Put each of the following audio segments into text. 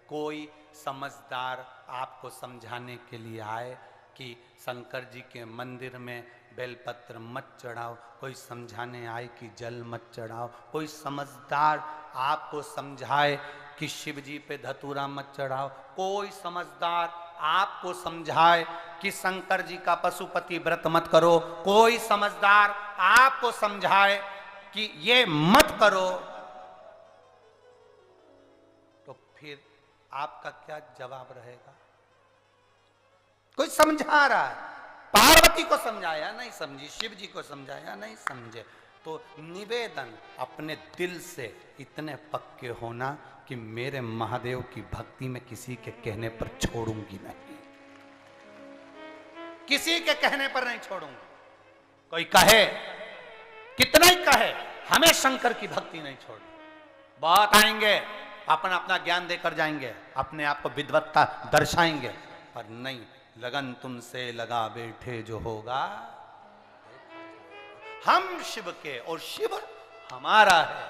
कोई समझदार आपको समझाने के लिए आए कि शंकर जी के मंदिर में बेलपत्र मत चढ़ाओ, कोई समझाने आए कि जल मत चढ़ाओ, कोई समझदार आपको समझाए कि शिव जी पे धतूरा मत चढ़ाओ, कोई समझदार आपको समझाए कि शंकर जी का पशुपति व्रत मत करो, कोई समझदार आपको समझाए कि ये मत करो, तो फिर आपका क्या जवाब रहेगा? कोई समझा रहा है, पार्वती को समझाया नहीं समझी, शिव जी को समझाया नहीं समझे, तो निवेदन अपने दिल से इतने पक्के होना कि मेरे महादेव की भक्ति में किसी के कहने पर छोड़ूंगी नहीं, किसी के कहने पर नहीं छोड़ूंगी। कोई कहे कितना ही कहे, हमें शंकर की भक्ति नहीं छोड़नी। बहुत आएंगे, अपना अपना ज्ञान देकर जाएंगे, अपने आप को विद्वत्ता दर्शाएंगे, पर नहीं, लगन तुमसे लगा बैठे जो होगा। हम शिव के और शिव हमारा है,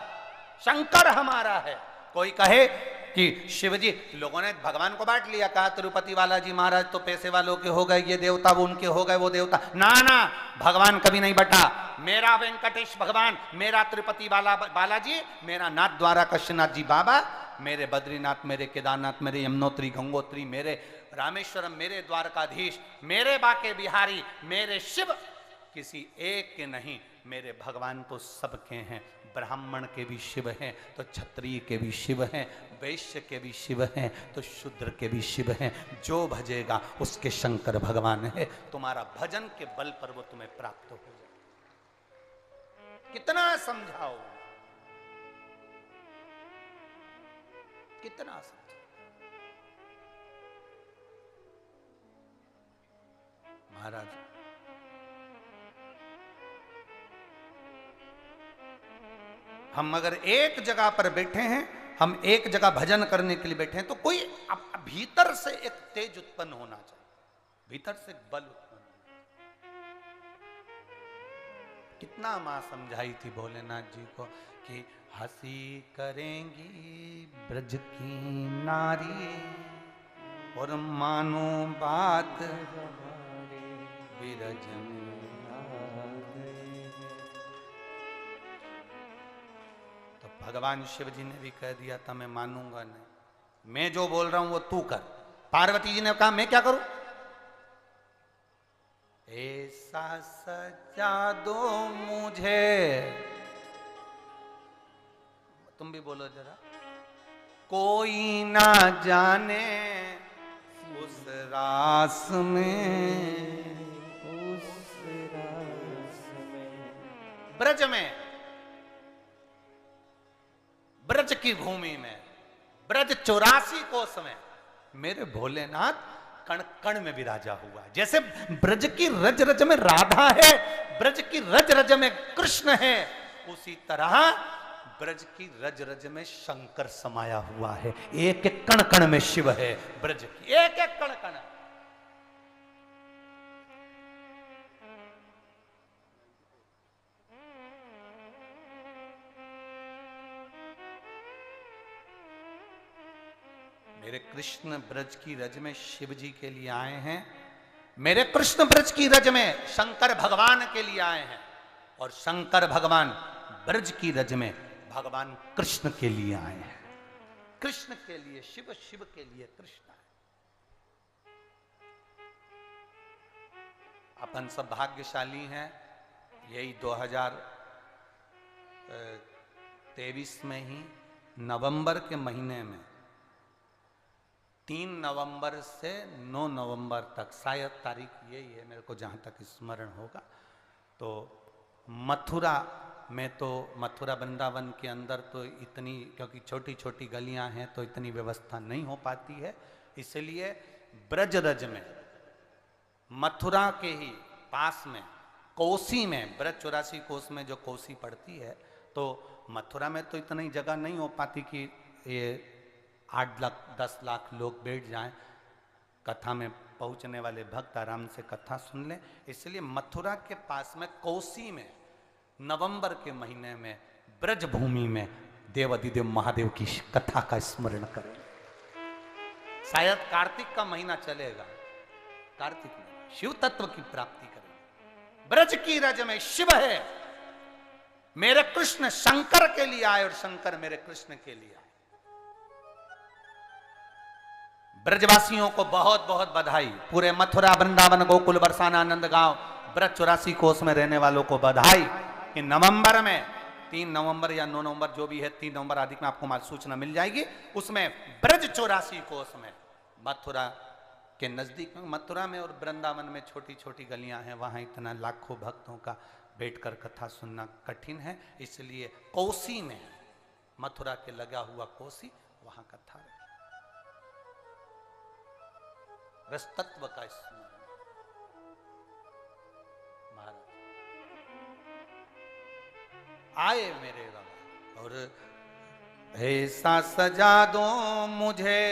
शंकर हमारा है। कोई कहे कि शिव जी, लोगों ने भगवान को बांट लिया, कहा तिरुपति वाला जी महाराज तो पैसे वालों के हो गए, ये देवता वो उनके हो गए, वो देवता ना ना, भगवान कभी नहीं बटा। मेरा वेंकटेश भगवान, मेरा तिरुपति बालाजी, मेरा नाथ द्वारा कृष्णनाथ जी बाबा, मेरे बद्रीनाथ, मेरे केदारनाथ, मेरे यमुनोत्री गंगोत्री, मेरे रामेश्वरम, मेरे द्वारकाधीश, मेरे बाके बिहारी, मेरे शिव किसी एक के नहीं, मेरे भगवान तो सबके हैं। ब्राह्मण के भी शिव हैं तो क्षत्रिय के भी शिव हैं, वैश्य के भी शिव हैं तो शूद्र के भी शिव हैं। जो भजेगा उसके शंकर भगवान है। तुम्हारा भजन के बल पर वो तुम्हें प्राप्त हो जाए। कितना समझाओ, कितना समझाओ। महाराज हम अगर एक जगह पर बैठे हैं, हम एक जगह भजन करने के लिए बैठे हैं, तो कोई भीतर से एक तेज उत्पन्न होना चाहिए, भीतर से बल उत्पन्न होना। कितना मां समझाई थी भोलेनाथ जी को कि हंसी करेंगी ब्रज की नारी और मानो बात बिरज में। भगवान शिव जी ने भी कह दिया था मैं मानूंगा नहीं, मैं जो बोल रहा हूं वो तू कर। पार्वती जी ने कहा मैं क्या करूं? ऐसा सजा दो मुझे, तुम भी बोलो जरा, कोई ना जाने उस रास में, उस रास में, ब्रज में, ब्रज की भूमि में, ब्रज 84 कोस में मेरे भोलेनाथ कण कण में विराजा हुआ। जैसे ब्रज की रज रज में राधा है, ब्रज की रज रज में कृष्ण है, उसी तरह ब्रज की रज रज में शंकर समाया हुआ है। एक एक कण कण में शिव है, ब्रज की एक एक कण कण। मेरे कृष्ण ब्रज की रज में शिव जी के लिए आए हैं, मेरे कृष्ण ब्रज की रज में शंकर भगवान के लिए आए हैं, और शंकर भगवान ब्रज की रज में भगवान कृष्ण के लिए आए हैं। कृष्ण के लिए शिव, शिव के लिए कृष्ण है। अपन सब भाग्यशाली हैं, यही 2023 में ही नवंबर के महीने में 3 नवंबर से 9 नवंबर तक, शायद तारीख यही है मेरे को जहाँ तक स्मरण होगा, तो मथुरा में, तो मथुरा वृंदावन के अंदर तो इतनी, क्योंकि छोटी छोटी गलियाँ हैं तो इतनी व्यवस्था नहीं हो पाती है, इसलिए ब्रजरज में, मथुरा के ही पास में कोसी में, ब्रज 84 कोस में जो कोसी पड़ती है, तो मथुरा में तो इतनी जगह नहीं हो पाती कि ये 8 लाख 10 लाख लोग बैठ जाएं, कथा में पहुंचने वाले भक्त आराम से कथा सुन लें। इसलिए मथुरा के पास में कोसी में नवंबर के महीने में ब्रज भूमि में देवाधिदेव महादेव की कथा का स्मरण करें। शायद कार्तिक का महीना चलेगा, कार्तिक में शिव तत्व की प्राप्ति करेंगे। ब्रज की रज में शिव है, मेरे कृष्ण शंकर के लिए आए और शंकर मेरे कृष्ण के लिए आए। ब्रजवासियों को बहुत बहुत बधाई, पूरे मथुरा वृंदावन गोकुल बरसाना आनंद गांव ब्रज 84 कोस में रहने वालों को बधाई कि नवंबर में 3 नवंबर या 9 नवंबर जो भी है, 3 नवंबर आदि में आपको सूचना मिल जाएगी। उसमें ब्रज 84 कोस में मथुरा के नजदीक में, मथुरा में और वृंदावन में छोटी छोटी गलियां हैं, वहां इतना लाखों भक्तों का बैठकर कथा सुनना कठिन है, इसलिए कोसी में, मथुरा के लगा हुआ कोसी, वहां कथा है। रस तत्व का स्मरण महाराज आए मेरे बाबा, और ऐसा सजा दो मुझे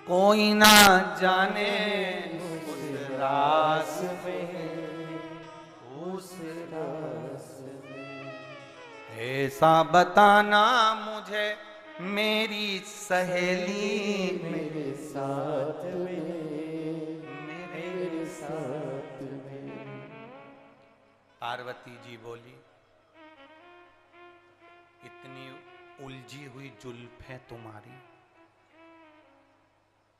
कोई ना जाने उस रास में, उस रास में। ऐसा बताना मुझे मेरी सहेली मेरे साथ में, मेरे साथ में। पार्वती जी बोली, इतनी उलझी हुई जुल्फें तुम्हारी,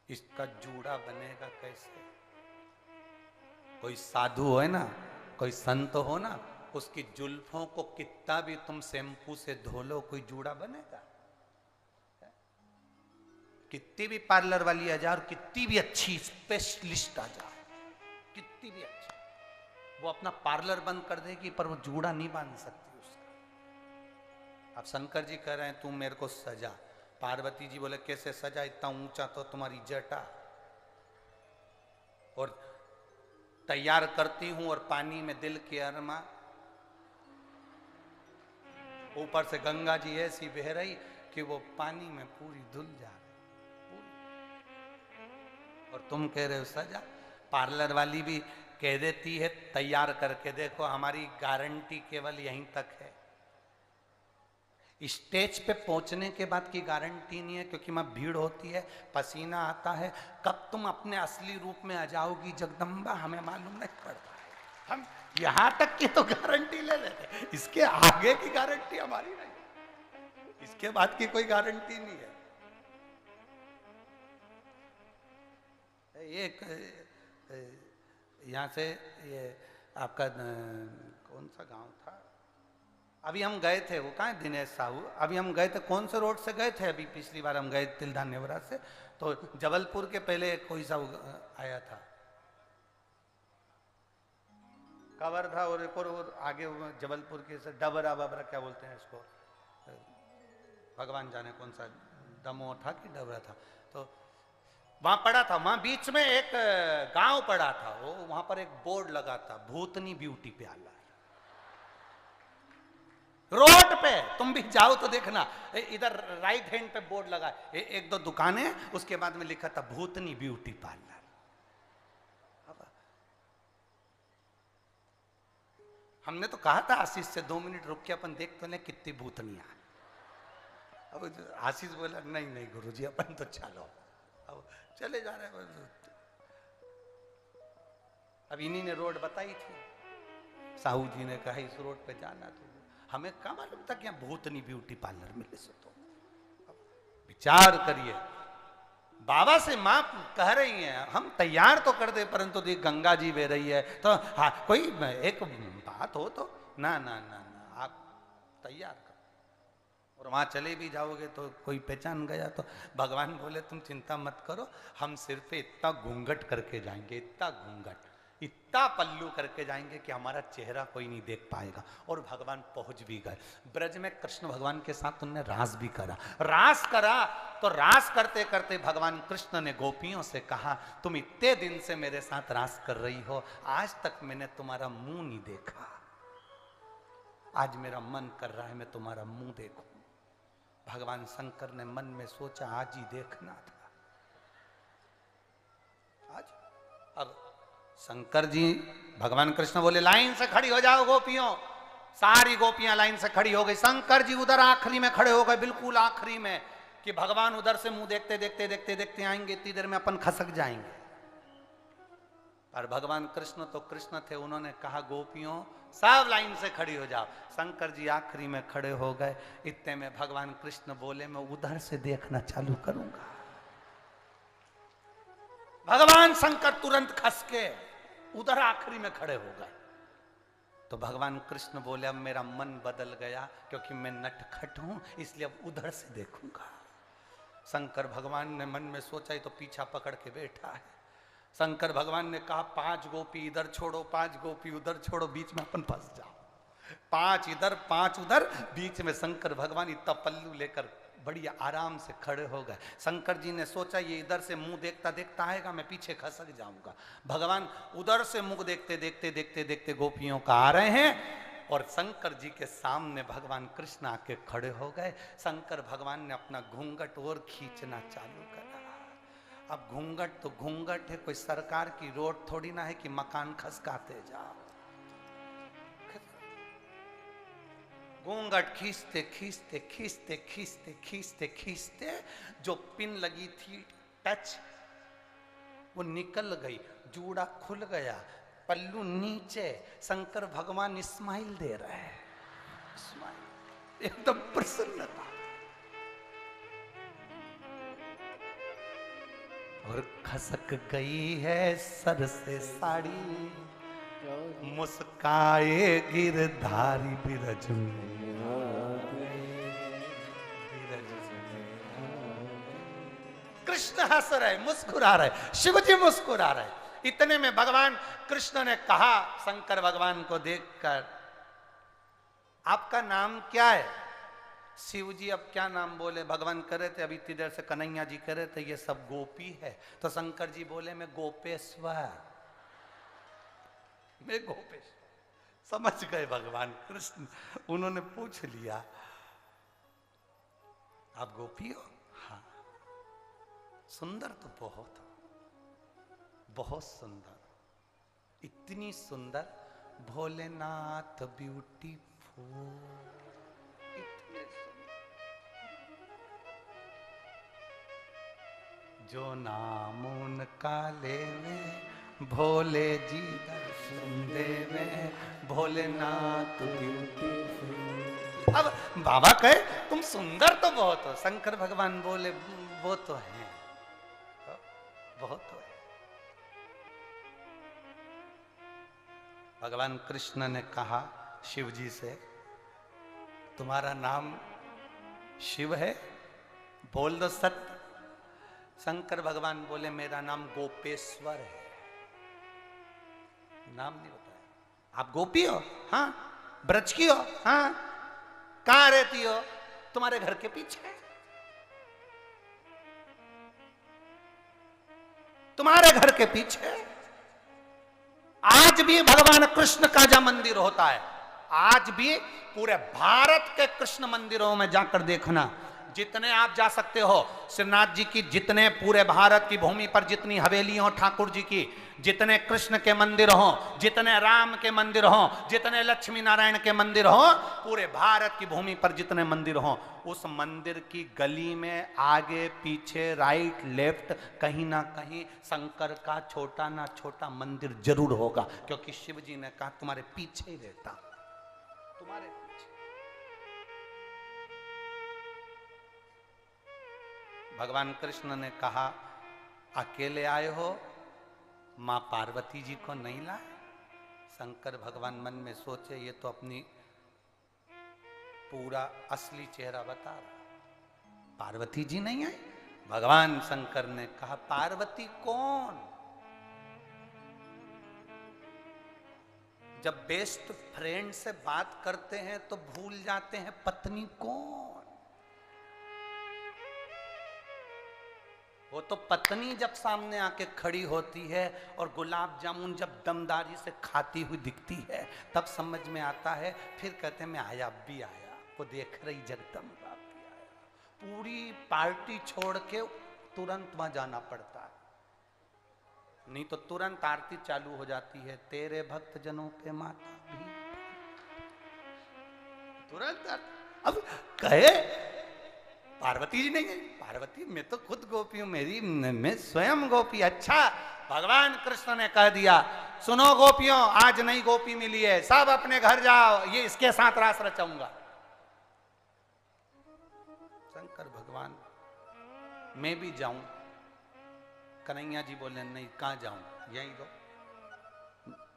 इसका जूड़ा बनेगा कैसे? कोई साधु है ना, कोई संत हो ना, उसकी जुल्फों को कितना भी तुम शैम्पू से धो लो, कोई जूड़ा बनेगा? कितनी भी पार्लर वाली आ जाए और कितनी भी अच्छी स्पेशलिस्ट आ जाए, कितनी भी अच्छी, वो अपना पार्लर बंद कर देगी पर वो जूड़ा नहीं बांध सकती उसका। अब शंकर जी कह रहे हैं तुम मेरे को सजा। पार्वती जी बोले कैसे सजा, इतना ऊंचा तो तुम्हारी जटा, और तैयार करती हूं और पानी में दिल के अरमा, ऊपर से गंगा जी ऐसी बह रही कि वो पानी में पूरी धुल जा रही, और तुम कह रहे हो सजा। पार्लर वाली भी कह देती है तैयार करके देखो, हमारी गारंटी केवल यहीं तक है, स्टेज पे पहुंचने के बाद की गारंटी नहीं है, क्योंकि वहां भीड़ होती है, पसीना आता है, कब तुम अपने असली रूप में आ जाओगी जगदम्बा हमें मालूम नहीं पड़ता है। हम यहां तक की तो गारंटी ले लेते, इसके आगे की गारंटी हमारी नहीं, इसके बाद की कोई गारंटी नहीं है। ये यहाँ से ये आपका कौन सा गांव था, अभी हम गए थे, वो कहाँ है दिनेश साहू, अभी हम गए थे, कौन से रोड से गए थे अभी पिछली बार हम गए तिलदा नेवरा से, तो जबलपुर के पहले कोई सा आया था, कवर्धा और एक और आगे जबलपुर के से डबरा बबरा क्या बोलते हैं इसको, भगवान जाने कौन सा, दमोह था कि डबरा था, तो वहां पड़ा था, वहां बीच में एक गांव पड़ा था, वो वहां पर एक बोर्ड लगा था, भूतनी ब्यूटी पार्लर, रोड पे तुम भी जाओ तो देखना, इधर राइट हैंड पे बोर्ड लगा, एक दो दुकानें, उसके बाद में लिखा था भूतनी ब्यूटी पार्लर। हमने तो कहा था आशीष से 2 मिनट रुक के अपन देख तो ले कितनी भूतनियां। अब आशीष बोला नहीं नहीं गुरुजी अपन तो चलो, अब चले जा रहे हैं। अब इन्हीं ने रोड बताई थी, साहू जी ने कहा इस रोड पे जाना, तो हमें क्या मालूम था कि यहाँ भूतनी ब्यूटी पार्लर मिले से, तो विचार करिए। बाबा से माँ कह रही हैं हम तैयार तो कर दे, परंतु देख गंगा जी बह रही है, तो हाँ कोई एक बात हो तो ना ना ना ना आप तैयार करो, और वहां चले भी जाओगे तो कोई पहचान गया तो भगवान बोले तुम चिंता मत करो, हम सिर पे इतना घूंघट करके जाएंगे, इतना घूंघट, इतना पल्लू करके जाएंगे कि हमारा चेहरा कोई नहीं देख पाएगा। और भगवान पहुंच भी गए ब्रज में, कृष्ण भगवान के साथ उन्होंने रास भी करा, रास करा तो रास करते करते भगवान कृष्ण ने गोपियों से कहा तुम इतने दिन से मेरे साथ रास कर रही हो, आज तक मैंने तुम्हारा मुंह नहीं देखा, आज मेरा मन कर रहा है मैं तुम्हारा मुंह देखूं। भगवान शंकर ने मन में सोचा आज ही देखना था, आज। अब शंकर जी भगवान कृष्ण बोले लाइन से खड़ी हो जाओ गोपियों, सारी गोपियां लाइन से खड़ी हो गई, शंकर जी उधर आखिरी में खड़े हो गए, बिल्कुल आखिरी में। कि भगवान उधर से मुंह देखते देखते देखते देखते आएंगे, इतनी देर में अपन खसक जाएंगे। पर भगवान कृष्ण तो कृष्ण थे, उन्होंने कहा गोपियों सब लाइन से खड़ी हो जाओ। शंकर जी आखिरी में खड़े हो गए। इतने में भगवान कृष्ण बोले मैं उधर से देखना चालू करूंगा। भगवान शंकर तुरंत खस के उधर आखिरी में खड़े हो गए। तो भगवान कृष्ण बोले अब मेरा मन बदल गया, क्योंकि मैं नटखट हूं, इसलिए अब उधर से देखूंगा। शंकर भगवान ने मन में सोचा, ही तो पीछा पकड़ के बैठा है। शंकर भगवान ने कहा 5 गोपी इधर छोड़ो, 5 गोपी उधर छोड़ो, बीच में अपन फंस जाओ। 5 इधर 5 उधर, बीच में शंकर भगवान इतना पल्लू लेकर बढ़िया आराम से खड़े हो गए। शंकर जी ने सोचा ये इधर से मुंह देखता देखता आएगा, मैं पीछे खसक जाऊंगा। भगवान उधर से मुंह देखते देखते देखते देखते गोपियों का आ रहे हैं, और शंकर जी के सामने भगवान कृष्ण आके खड़े हो गए। शंकर भगवान ने अपना घूंघट और खींचना चालू करा। अब घूंघट तो घूंघट है, कोई सरकार की रोड थोड़ी ना है कि मकान खसकाते जाओ। घूंघट खींचते खींचते खींचते खींचते खींचते खींचते जो पिन लगी थी टच, वो निकल गई, जूड़ा खुल गया, पल्लू नीचे। शंकर भगवान स्माइल दे रहे हैं, स्माइल, एकदम प्रसन्नता। और खसक गई है सर से साड़ी, मुस्काए गिरधारी बिरज में। कृष्ण हंस रहे, मुस्कुरा रहे, शिव जी मुस्कुरा रहे। इतने में भगवान कृष्ण ने कहा शंकर भगवान को देखकर, आपका नाम क्या है? शिव जी अब क्या नाम बोले? भगवान कह रहे थे, अभी इतनी देर से कन्हैया जी कह रहे थे ये सब गोपी है। तो शंकर जी बोले मैं गोपेश्वर, मैं गोपेश्वर। समझ गए भगवान कृष्ण, उन्होंने पूछ लिया आप गोपी हो? हाँ। सुंदर तो बहुत हो, बहुत सुंदर, इतनी सुंदर, भोलेनाथ ब्यूटीफुल, इतने सुंदर, जो नाम उनका लेवे भोले जी दर्शन देवे, भोलेनाथ ब्यूटीफुल। अब बाबा कहे तुम सुंदर तो बहुत हो। शंकर भगवान बोले वो तो है, बहुत तो है। भगवान कृष्ण ने कहा शिव जी से, तुम्हारा नाम शिव है? बोल दो सत्य। शंकर भगवान बोले मेरा नाम गोपेश्वर है, नाम नहीं बताया। आप गोपी हो? हाँ। ब्रज की हो? हाँ। कहां रहती हो? तुम्हारे घर के पीछे, तुम्हारे घर के पीछे। आज भी भगवान कृष्ण का जहां मंदिर होता है, आज भी पूरे भारत के कृष्ण मंदिरों में जाकर देखना, जितने आप जा सकते हो, श्रीनाथ जी की जितने पूरे भारत की भूमि पर जितनी हवेली हो ठाकुर जी की, जितने कृष्ण के मंदिर हो, जितने राम के मंदिर हो, जितने लक्ष्मी नारायण के मंदिर हो, पूरे भारत की भूमि पर जितने मंदिर हो, उस मंदिर की गली में आगे पीछे राइट लेफ्ट कहीं ना कहीं शंकर का छोटा ना छोटा मंदिर जरूर होगा, क्योंकि शिव जी ने कहा तुम्हारे पीछे ही रहता, तुम्हारे पीछे। भगवान कृष्ण ने कहा अकेले आए हो, मां पार्वती जी को नहीं लाए? शंकर भगवान मन में सोचे ये तो अपनी पूरा असली चेहरा बता रहा, पार्वती जी नहीं आई? भगवान शंकर ने कहा पार्वती कौन? जब बेस्ट फ्रेंड से बात करते हैं तो भूल जाते हैं पत्नी कौन। वो तो पत्नी जब सामने आके खड़ी होती है और गुलाब जामुन जब दमदारी से खाती हुई दिखती है तब समझ में आता है। फिर कहते हैं मैं आया, अब भी आया, वो देख रही जगदम्बा भी आया। पूरी पार्टी छोड़ के तुरंत वहां जाना पड़ता है, नहीं तो तुरंत आरती चालू हो जाती है, तेरे भक्त जनों पे माता भी तुरंत। अब कहे पार्वती जी नहीं गई? पार्वती मैं तो खुद गोपी हूं, मेरी मैं स्वयं गोपी। अच्छा, भगवान कृष्ण ने कह दिया सुनो गोपियों, आज नई गोपी मिली है, सब अपने घर जाओ, ये इसके साथ रास रचाऊंगा। शंकर भगवान मैं भी जाऊं? कन्हैया जी बोले नहीं, कहां जाऊं, यहीं दो,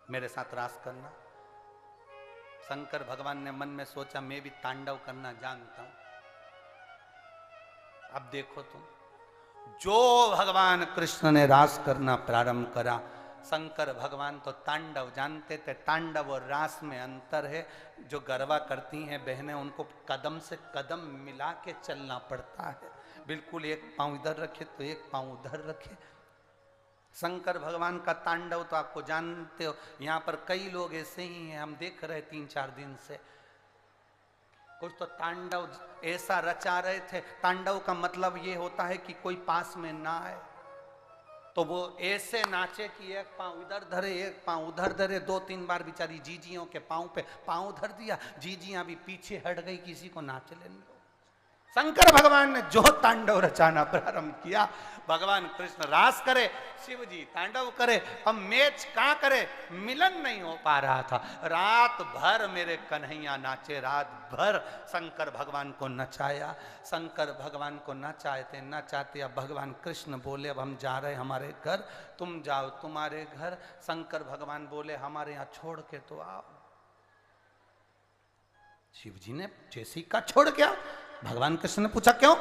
मेरे साथ रास करना। शंकर भगवान ने मन में सोचा मैं भी तांडव करना जानता हूं। अब देखो तुम, जो भगवान कृष्ण ने रास करना प्रारंभ करा, शंकर भगवान तो तांडव जानते थे। तांडव और रास में अंतर है। जो गरबा करती हैं बहनें, उनको कदम से कदम मिला के चलना पड़ता है। बिल्कुल एक पांव इधर रखे तो एक पांव उधर रखे। शंकर भगवान का तांडव तो आपको जानते हो, यहाँ पर कई लोग ऐसे ही हैं, हम देख रहे 3-4 दिन से। कुछ तो तांडव ऐसा रचा रहे थे। तांडव का मतलब ये होता है कि कोई पास में ना आए, तो वो ऐसे नाचे कि एक पांव इधर धरे एक पांव उधर धरे। 2-3 बार बेचारी जीजियों के पांव पे पांव धर दिया, जीजियां भी पीछे हट गई, किसी को नाच लेने दो। शंकर भगवान ने जो तांडव रचाना प्रारंभ किया, भगवान कृष्ण रास करे, शिव जी तांडव करे, हम मैच कहां करे, मिलन नहीं हो पा रहा था। रात भर मेरे कन्हैया नाचे, रात भर शंकर भगवान को नचाया। शंकर भगवान को नचाते नचाते अब भगवान कृष्ण बोले अब हम जा रहे हमारे घर, तुम जाओ तुम्हारे घर। शंकर भगवान बोले हमारे यहाँ छोड़ के तो आओ। शिव जी ने जैसी का छोड़ के आओ। भगवान कृष्ण ने पूछा क्यों?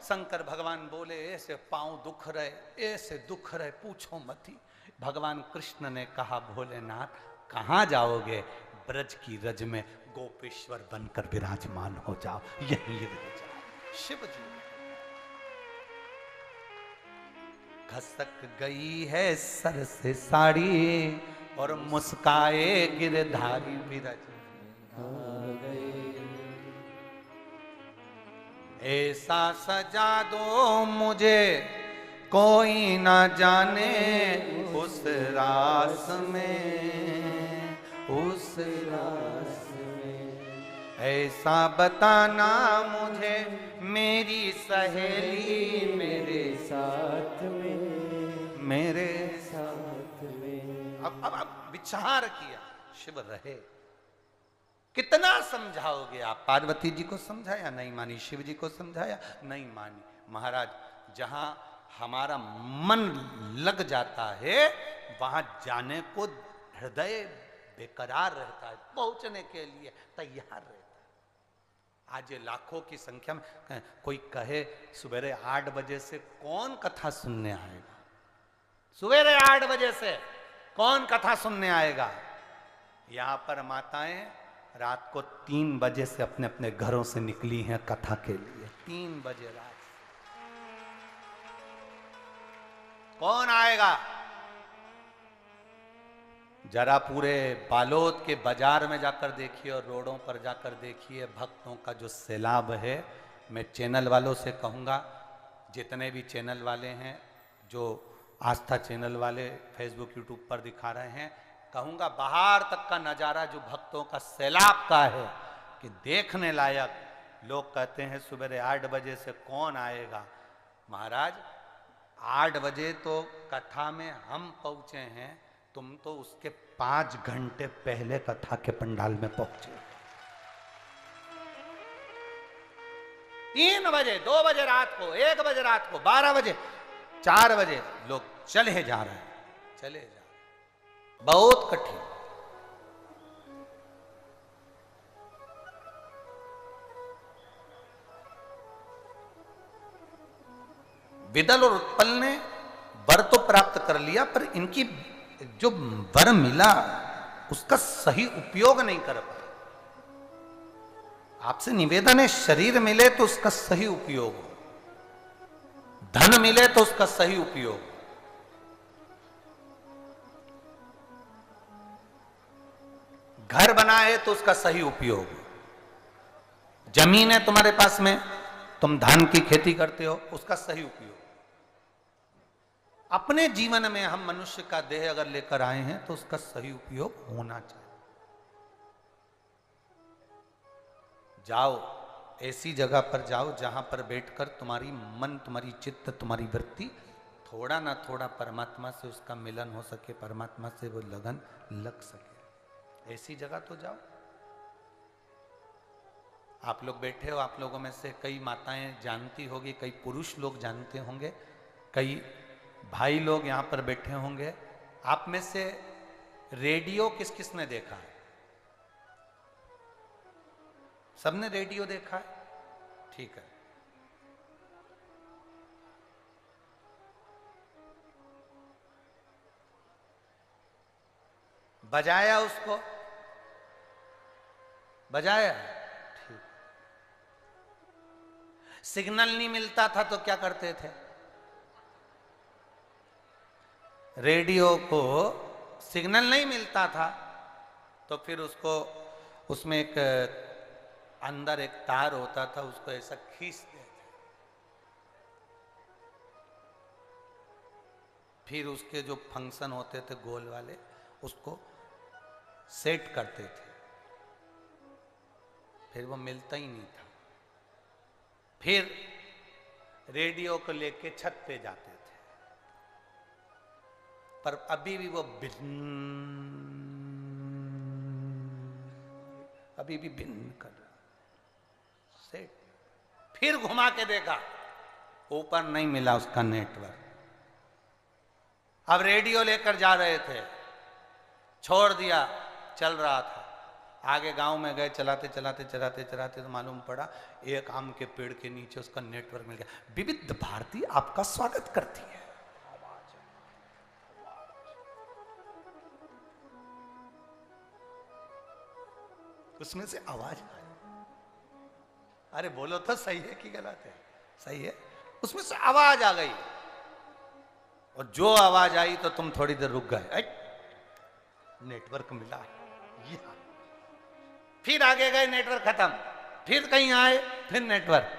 शंकर भगवान बोले ऐसे पांव दुख रहे, ऐसे दुख रहे, पूछो मत ही। भगवान कृष्ण ने कहा भोलेनाथ कहां जाओगे? ब्रज की रज में गोपेश्वर बनकर विराजमान हो जाओ, यहीं रह जाओ। शिव जी खसक गई है सर से साड़ी और मुस्काए गिरधारी विरज ऐसा सजा दो मुझे कोई ना जाने उस रास में, उस रास में। ऐसा बताना मुझे मेरी सहेली मेरे साथ में, मेरे साथ में। अब विचार किया, शिव रहे। कितना समझाओगे आप? पार्वती जी को समझाया नहीं मानी, शिव जी को समझाया नहीं मानी। महाराज जहां हमारा मन लग जाता है वहां जाने को हृदय बेकरार रहता है, पहुंचने के लिए तैयार रहता है। आज ये लाखों की संख्या में कोई कहे सवेरे 8 बजे से कौन कथा सुनने आएगा? सवेरे 8 बजे से कौन कथा सुनने आएगा? यहां पर माताएं रात को 3 बजे से अपने अपने घरों से निकली हैं कथा के लिए। 3 बजे रात कौन आएगा? जरा पूरे बालोद के बाजार में जाकर देखिए और रोडों पर जाकर देखिए भक्तों का जो सैलाब है। मैं चैनल वालों से कहूँगा, जितने भी चैनल वाले हैं, जो आस्था चैनल वाले फेसबुक यूट्यूब पर दिखा रहे हैं, कहूँगा बाहर तक का नज़ारा जो भक्तों का सैलाब का है कि देखने लायक। लोग कहते हैं सवेरे 8 बजे से कौन आएगा? महाराज 8 बजे तो कथा में हम पहुँचे हैं, तुम तो उसके 5 घंटे पहले कथा के पंडाल में पहुँचे। 3 बजे, 2 बजे रात को, 1 बजे रात को, 12 बजे, 4 बजे लोग चले जा रहे हैं, चले जा रहे हैं। बहुत कठिन। विदल और उत्पल ने वर तो प्राप्त कर लिया, पर इनकी जो वर मिला उसका सही उपयोग नहीं कर पाए। आपसे निवेदन है, शरीर मिले तो उसका सही उपयोग हो, धन मिले तो उसका सही उपयोग हो। घर बना है तो उसका सही उपयोग, जमीन है तुम्हारे पास में, तुम धान की खेती करते हो, उसका सही उपयोग। अपने जीवन में हम मनुष्य का देह अगर लेकर आए हैं तो उसका सही उपयोग होना चाहिए। जाओ ऐसी जगह पर जाओ जहां पर बैठकर तुम्हारी मन, तुम्हारी चित्त, तुम्हारी वृत्ति थोड़ा ना थोड़ा परमात्मा से उसका मिलन हो सके, परमात्मा से वो लगन लग सके। ऐसी जगह तो जाओ। आप लोग बैठे हो, आप लोगों में से कई माताएं जानती होगी, कई पुरुष लोग जानते होंगे, कई भाई लोग यहां पर बैठे होंगे। आप में से रेडियो किस किस ने देखा है? सबने रेडियो देखा है? ठीक है। बजाया उसको? बजाया? ठीक। सिग्नल नहीं मिलता था तो क्या करते थे? रेडियो को सिग्नल नहीं मिलता था तो फिर उसको, उसमें एक अंदर एक तार होता था, उसको ऐसा खींचते थे, फिर उसके जो फंक्शन होते थे गोल वाले, उसको सेट करते थे, फिर वो मिलता ही नहीं था। फिर रेडियो को लेके छत पे जाते थे, पर अभी भी वो अभी भी भिन्न कर रहा। सेट। फिर घुमा के देखा, ऊपर नहीं मिला उसका नेटवर्क। अब रेडियो लेकर जा रहे थे, छोड़ दिया, चल रहा था, आगे गांव में गए, चलाते चलाते चलाते चलाते तो मालूम पड़ा एक आम के पेड़ के नीचे उसका नेटवर्क मिल गया। विविध भारती आपका स्वागत करती है। उसमें से आवाज आई। अरे बोलो तो, सही है कि गलत है? सही है। उसमें से आवाज आ गई, और जो आवाज आई तो तुम थोड़ी देर रुक गए, नेटवर्क मिला। फिर आगे गए, नेटवर्क खत्म, फिर कहीं आए, फिर नेटवर्क।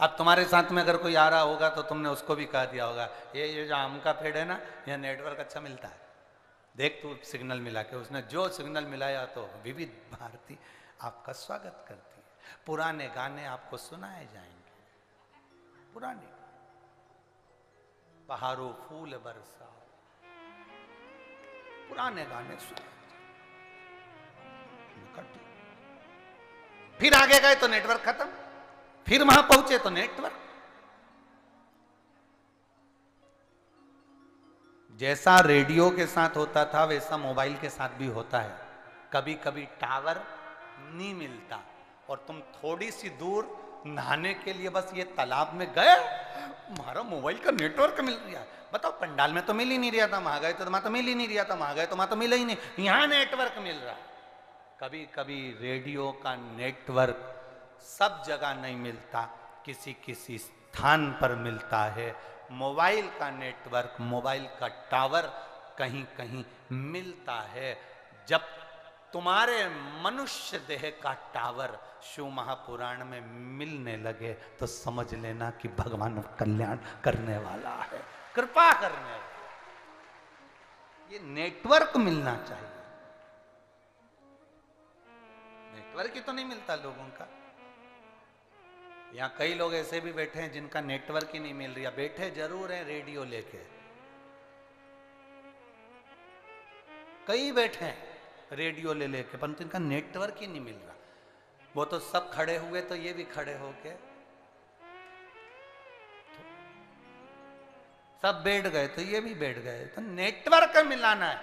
अब तुम्हारे साथ में अगर कोई आ रहा होगा तो तुमने उसको भी कह दिया होगा, ये जो आम का पेड़ है ना, यह नेटवर्क अच्छा मिलता है, देख तू सिग्नल मिला के। उसने जो सिग्नल मिलाया तो विविध भारती आपका स्वागत करती है। पुराने गाने आपको सुनाए जाएंगे, पुराने। बहारो फूल बरसा, पुराने गाने सुनाए। फिर आगे गए तो नेटवर्क खत्म, फिर वहां पहुंचे तो नेटवर्क। जैसा रेडियो के साथ होता था वैसा मोबाइल के साथ भी होता है। कभी कभी टावर नहीं मिलता और तुम थोड़ी सी दूर नहाने के लिए बस ये तालाब में गए, हमारा मोबाइल का नेटवर्क मिल रहा है। बताओ, पंडाल में तो मिल ही नहीं रहा था, वहां गए तो वहां तो मिल ही नहीं रहा था, वहां गए तो वहां तो मिला ही नहीं, यहां नेटवर्क मिल रहा है। कभी कभी रेडियो का नेटवर्क सब जगह नहीं मिलता, किसी किसी स्थान पर मिलता है। मोबाइल का नेटवर्क, मोबाइल का टावर कहीं कहीं मिलता है। जब तुम्हारे मनुष्य देह का टावर शिव महापुराण में मिलने लगे तो समझ लेना कि भगवान कल्याण करने वाला है, कृपा करने वाला। ये नेटवर्क मिलना चाहिए। नेटवर्क ही तो नहीं मिलता लोगों का। यहां कई लोग ऐसे भी बैठे हैं जिनका नेटवर्क ही नहीं मिल रहा, बैठे जरूर हैं रेडियो लेके, कई बैठे हैं रेडियो ले लेके, परंतु इनका नेटवर्क ही नहीं मिल रहा। वो तो सब खड़े हुए तो ये भी खड़े होके, सब बैठ गए तो ये भी बैठ गए। तो नेटवर्क मिलाना है।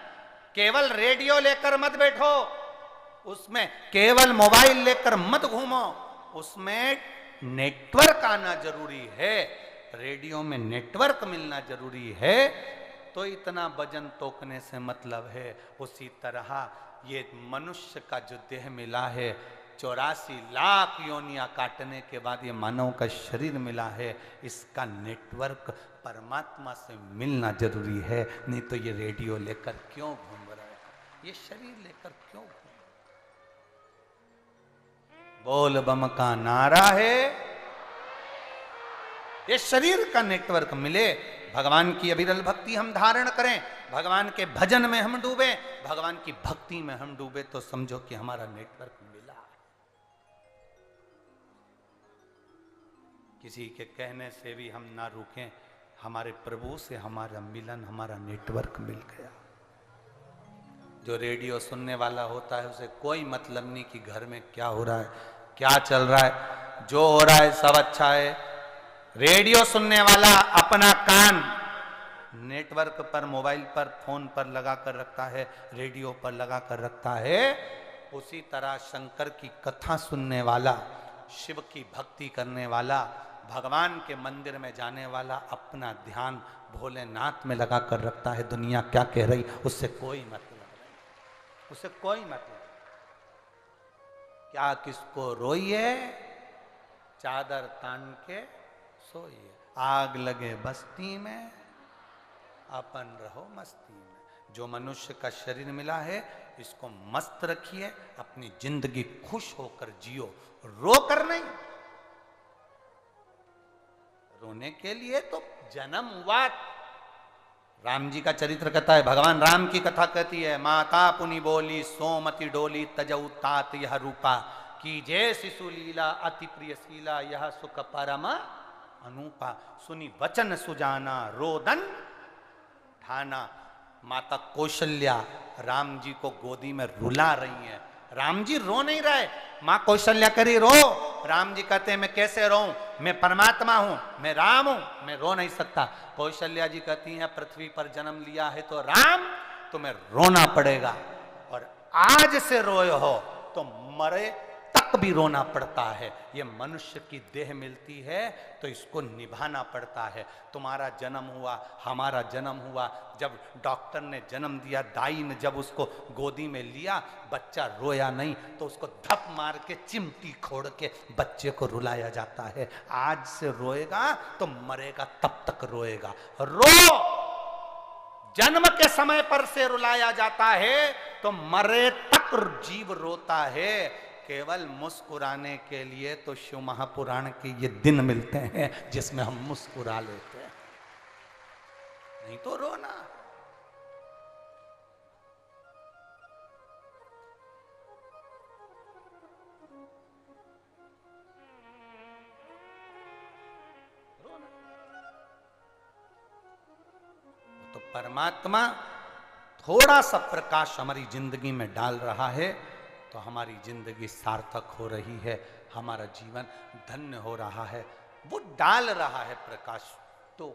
केवल रेडियो लेकर मत बैठो, उसमें केवल मोबाइल लेकर मत घूमो, उसमें नेटवर्क आना जरूरी है। रेडियो में नेटवर्क मिलना जरूरी है। तो इतना वजन तोकने से मतलब है। उसी तरह ये मनुष्य का जो देह मिला है, 84 लाख योनियां काटने के बाद ये मानव का शरीर मिला है, इसका नेटवर्क परमात्मा से मिलना जरूरी है। नहीं तो ये रेडियो लेकर क्यों घूम रहा है, ये शरीर लेकर क्यों घूम? बोल बम का नारा है। ये शरीर का नेटवर्क मिले, भगवान की अविरल भक्ति हम धारण करें, भगवान के भजन में हम डूबे, भगवान की भक्ति में हम डूबे, तो समझो कि हमारा नेटवर्क मिला। किसी के कहने से भी हम ना रुकें, हमारे प्रभु से हमारा मिलन, हमारा नेटवर्क मिल गया। जो रेडियो सुनने वाला होता है उसे कोई मतलब नहीं कि घर में क्या हो रहा है, क्या चल रहा है, जो हो रहा है सब अच्छा है। रेडियो सुनने वाला अपना कान नेटवर्क पर, मोबाइल पर, फोन पर लगा कर रखता है, रेडियो पर लगा कर रखता है। उसी तरह शंकर की कथा सुनने वाला, शिव की भक्ति करने वाला, भगवान के मंदिर में जाने वाला अपना ध्यान भोलेनाथ में लगा कर रखता है। दुनिया क्या कह रही उससे कोई मतलब नहीं, उससे कोई मतलब। क्या किसको रोइए, चादर तान के सोइए, आग लगे बस्ती में, अपन रहो मस्ती में। जो मनुष्य का शरीर मिला है इसको मस्त रखिए, अपनी जिंदगी खुश होकर जियो, रो कर नहीं। रोने के लिए तो जन्म हुआ। राम जी का चरित्र कहता है, भगवान राम की कथा कहती है, माता पुनि बोली सोमति डोली तजऊ तात यह रूपा, की जय शिशु लीला अति प्रिय शीला, यह सुख परम अनूपा। सुनी वचन सुजाना रोदन ठाना। माता कौशल्या राम जी को गोदी में रुला रही है। राम जी रो नहीं रहे, मां कौशल्या करी रो। राम जी कहते हैं मैं कैसे रोऊं, मैं परमात्मा हूं, मैं राम हूं, मैं रो नहीं सकता। कौशल्या जी कहती हैं पृथ्वी पर जन्म लिया है तो राम तुम्हें रोना पड़ेगा, और आज से रोए हो तो मरे तक भी रोना पड़ता है। ये मनुष्य की देह मिलती है तो इसको निभाना पड़ता है। तुम्हारा जन्म हुआ, हमारा जन्म हुआ, जब डॉक्टर ने जन्म दिया, दाई ने जब उसको गोदी में लिया, बच्चा रोया नहीं तो उसको धप मार के चिमटी खोड़ के बच्चे को रुलाया जाता है। आज से रोएगा तो मरेगा तब तक रोएगा। रो, जन्म के समय पर से रुलाया जाता है तो मरे तक जीव रोता है। केवल मुस्कुराने के लिए तो शिव महापुराण के ये दिन मिलते हैं जिसमें हम मुस्कुरा लेते हैं, नहीं तो रोना। तो परमात्मा थोड़ा सा प्रकाश हमारी जिंदगी में डाल रहा है तो हमारी जिंदगी सार्थक हो रही है, हमारा जीवन धन्य हो रहा है। वो डाल रहा है प्रकाश। तो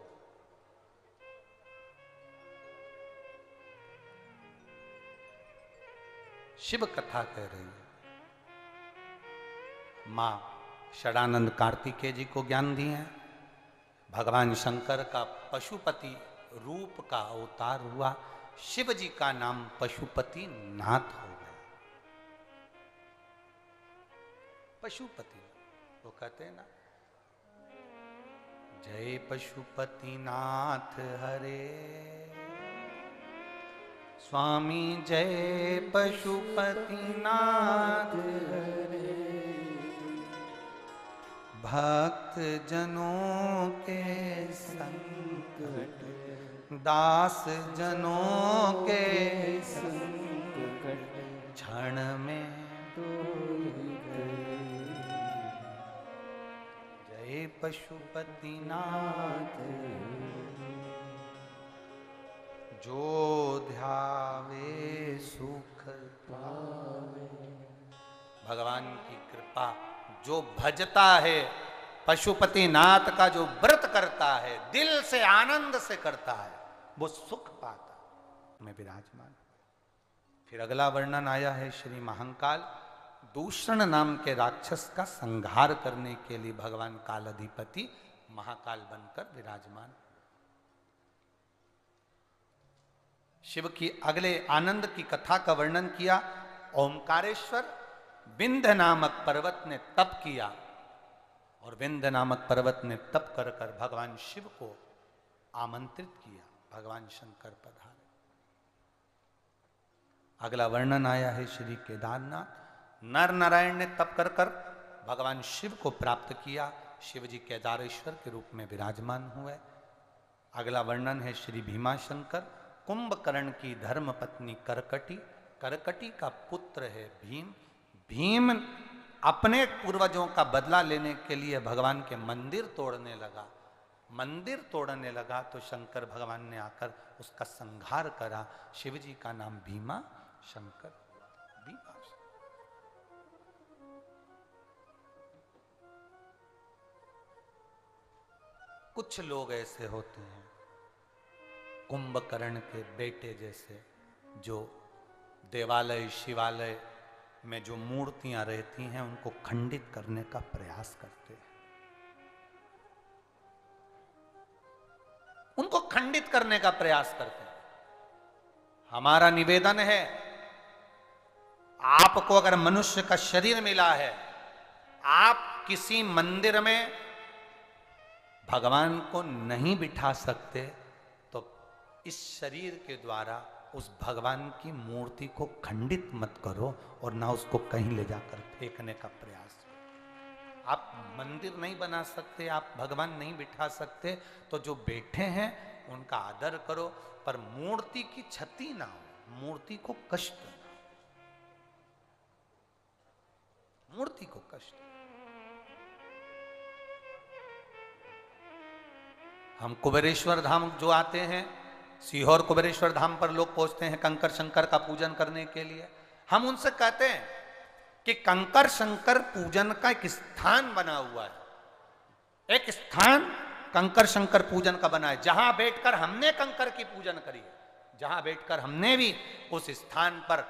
शिव कथा कह रही है, मां षडानंद कार्तिकेय जी को ज्ञान दिए हैं। भगवान शंकर का पशुपति रूप का अवतार हुआ, शिव जी का नाम पशुपति नाथ हो गया। पशुपति, वो कहते हैं ना, जय पशुपति नाथ हरे, स्वामी जय पशुपति नाथ हरे, भक्त जनों के संकट, दास जनों के संकट, क्षण में जय पशुपति नाथ, जो ध्यावे सुख पावे। भगवान की कृपा, जो भजता है, पशुपति नाथ का जो व्रत करता है, दिल से आनंद से करता है, वो सुख पाता में विराजमान। फिर अगला वर्णन आया है श्री महाकाल, दूषण नाम के राक्षस का संहार करने के लिए भगवान कालाधिपति महाकाल बनकर विराजमान। शिव की अगले आनंद की कथा का वर्णन किया। ओंकारेश्वर विंध्य नामक पर्वत ने तप किया, और विंध्य नामक पर्वत ने तप कर कर भगवान शिव को आमंत्रित किया। भगवान शंकर पधारे। अगला वर्णन आया है श्री केदारनाथ, नर नारायण ने तप कर कर भगवान शिव को प्राप्त किया। शिव जी केदारेश्वर के रूप में विराजमान हुए। अगला वर्णन है श्री भीमाशंकर। कुंभकर्ण की धर्म पत्नी करकटी, करकटी का पुत्र है भीम। भीम अपने पूर्वजों का बदला लेने के लिए भगवान के मंदिर तोड़ने लगा। मंदिर तोड़ने लगा तो शंकर भगवान ने आकर उसका संहार करा। शिव जी का नाम भीमा शंकर हुआ। भीमा कुछ लोग ऐसे होते हैं कुंभकर्ण के बेटे जैसे, जो देवालय शिवालय में जो मूर्तियां रहती हैं उनको खंडित करने का प्रयास करते हैं, उनको खंडित करने का प्रयास करते हैं। हमारा निवेदन है, आपको अगर मनुष्य का शरीर मिला है, आप किसी मंदिर में भगवान को नहीं बिठा सकते, तो इस शरीर के द्वारा उस भगवान की मूर्ति को खंडित मत करो और ना उसको कहीं ले जाकर फेंकने का प्रयास करो। आप मंदिर नहीं बना सकते, आप भगवान नहीं बिठा सकते, तो जो बैठे हैं उनका आदर करो, पर मूर्ति की क्षति ना हो, मूर्ति को कष्ट ना हो, मूर्ति को कष्ट। हम कुबेरेश्वर धाम जो आते हैं, सीहोर कुबेरेश्वर धाम पर लोग पहुंचते हैं कंकर शंकर का पूजन करने के लिए। हम उनसे कहते हैं कि कंकर शंकर पूजन का एक स्थान बना हुआ है, एक स्थान कंकर शंकर पूजन का बना है, जहां बैठकर हमने कंकर की पूजन करी है, जहां बैठकर हमने भी उस स्थान पर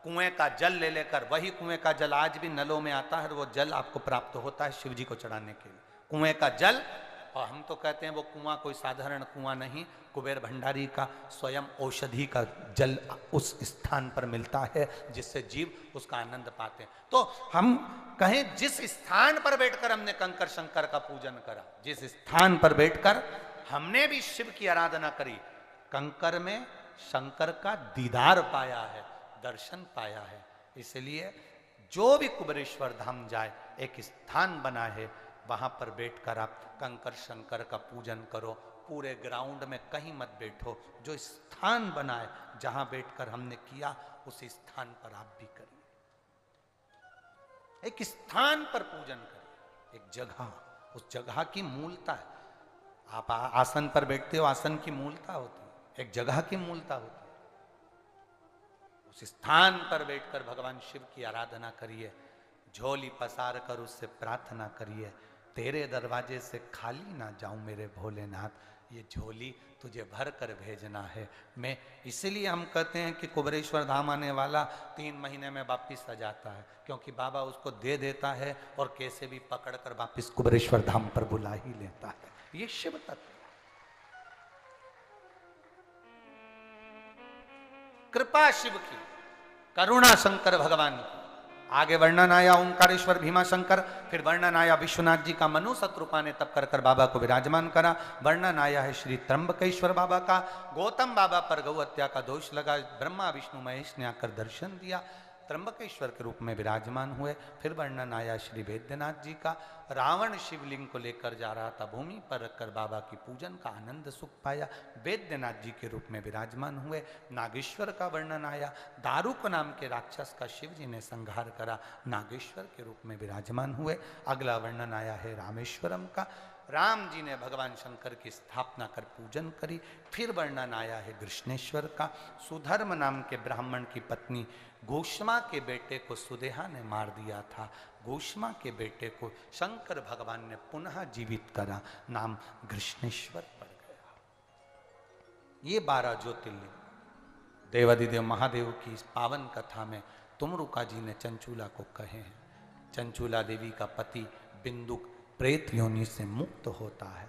कुएं का जल ले लेकर, वही कुएं का जल आज भी नलों में आता है, वो जल आपको प्राप्त होता है शिव जी को चढ़ाने के लिए, कुएं का जल। और हम तो कहते हैं वो कुआं कोई साधारण कुआं नहीं, कुबेर भंडारी का स्वयं औषधि का जल उस स्थान पर मिलता है, जिससे जीव उसका आनंद पाते हैं। तो हम कहें जिस स्थान पर बैठकर हमने कंकर शंकर का पूजन करा, जिस स्थान पर बैठकर हमने भी शिव की आराधना करी, कंकर में शंकर का दीदार पाया है, दर्शन पाया है। इसलिए जो भी कुबेरेश्वर धाम जाए, एक स्थान बना है, वहां पर बैठकर आप कंकर शंकर का पूजन करो। पूरे ग्राउंड में कहीं मत बैठो, जो स्थान बना है जहां बैठकर हमने किया, उस स्थान पर आप भी करिए, एक स्थान पर पूजन करिए, एक जगह, उस जगह की मूलता है। आप आसन पर बैठते हो, आसन की मूलता होती है, एक जगह की मूलता होती है। उस स्थान पर बैठकर भगवान शिव की आराधना करिए, झोली पसार कर उससे प्रार्थना करिए, तेरे दरवाजे से खाली ना जाऊं मेरे भोलेनाथ, ये झोली तुझे भर कर भेजना है। मैं इसलिए हम कहते हैं कि कुबेरेश्वर धाम आने वाला 3 महीने में वापिस आ जाता है, क्योंकि बाबा उसको दे देता है और कैसे भी पकड़कर वापिस कुबेरेश्वर धाम पर बुला ही लेता है। ये शिव तत्व, कृपा शिव की, करुणा शंकर भगवान की। आगे वर्णन आया ओंकारेश्वर भीमाशंकर, फिर वर्णन आया विश्वनाथ जी का, मनु शत्रुपा ने तप कर बाबा को विराजमान करा। वर्णन आया है श्री त्र्यंबकेश्वर बाबा का, गौतम बाबा पर गौ हत्या का दोष लगा, ब्रह्मा विष्णु महेश ने आकर दर्शन दिया, त्र्यंबकेश्वर के रूप में विराजमान हुए। फिर वर्णन आया श्री वैद्यनाथ जी का, रावण शिवलिंग को लेकर जा रहा था, भूमि पर रखकर बाबा की पूजन का आनंद सुख पाया, वैद्यनाथ जी के रूप में विराजमान हुए। नागेश्वर का वर्णन आया, दारुक नाम के राक्षस का शिव जी ने संहार करा, नागेश्वर के रूप में विराजमान हुए। अगला वर्णन आया है रामेश्वरम का, राम जी ने भगवान शंकर की स्थापना कर पूजन करी। फिर वर्णन आया है कृष्णेश्वर का, सुधर्म नाम के ब्राह्मण की पत्नी घोषमा के बेटे को सुदेहा ने मार दिया था, घोषमा के बेटे को शंकर भगवान ने पुनः जीवित करा, नाम कृष्णेश्वर पड़ गया। ये 12 ज्योतिर्लिंग देवादिदेव महादेव की इस पावन कथा में तुमरुका जी ने चंचूला को कहे हैं। चंचूला देवी का पति बिंदुक प्रेत योनि से मुक्त होता है,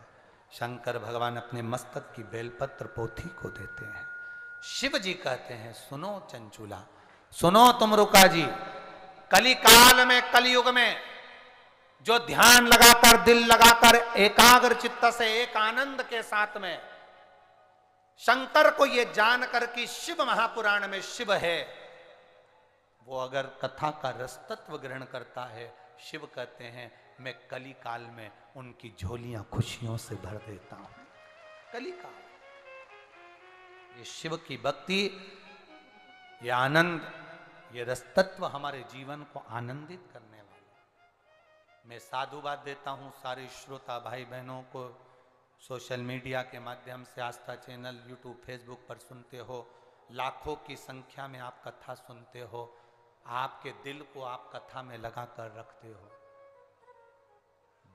शंकर भगवान अपने मस्तक की बेलपत्र पोथी को देते हैं। शिव जी कहते हैं, सुनो चंचूला, सुनो तुमरुका जी, कलिकाल में, कलयुग में जो ध्यान लगाकर, दिल लगाकर, एकाग्र चित्त से, एक आनंद के साथ में शंकर को यह जानकर कि शिव महापुराण में शिव है, वो अगर कथा का रस तत्व ग्रहण करता है, शिव कहते हैं मैं कली काल में उनकी झोलियां खुशियों से भर देता हूं। कली काल। ये शिव की भक्ति, ये आनंद, ये रसतत्व हमारे जीवन को आनंदित करने वाला। मैं साधुवाद देता हूं सारे श्रोता भाई बहनों को, सोशल मीडिया के माध्यम से आस्था चैनल, यूट्यूब, फेसबुक पर सुनते हो, लाखों की संख्या में आप कथा सुनते हो, आपके दिल को आप कथा में लगा कर रखते हो।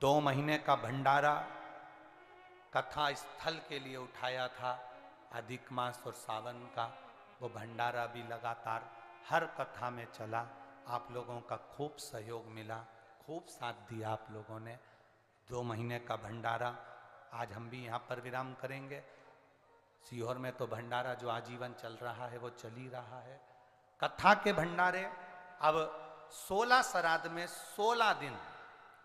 2 महीने का भंडारा कथा स्थल के लिए उठाया था, अधिक मास और सावन का वो भंडारा भी लगातार हर कथा में चला। आप लोगों का खूब सहयोग मिला, खूब साथ दिया आप लोगों ने। 2 महीने का भंडारा, आज हम भी यहाँ पर विराम करेंगे। सीहोर में तो भंडारा जो आजीवन चल रहा है वो चल ही रहा है। कथा के भंडारे अब 16 श्राद्ध में 16 दिन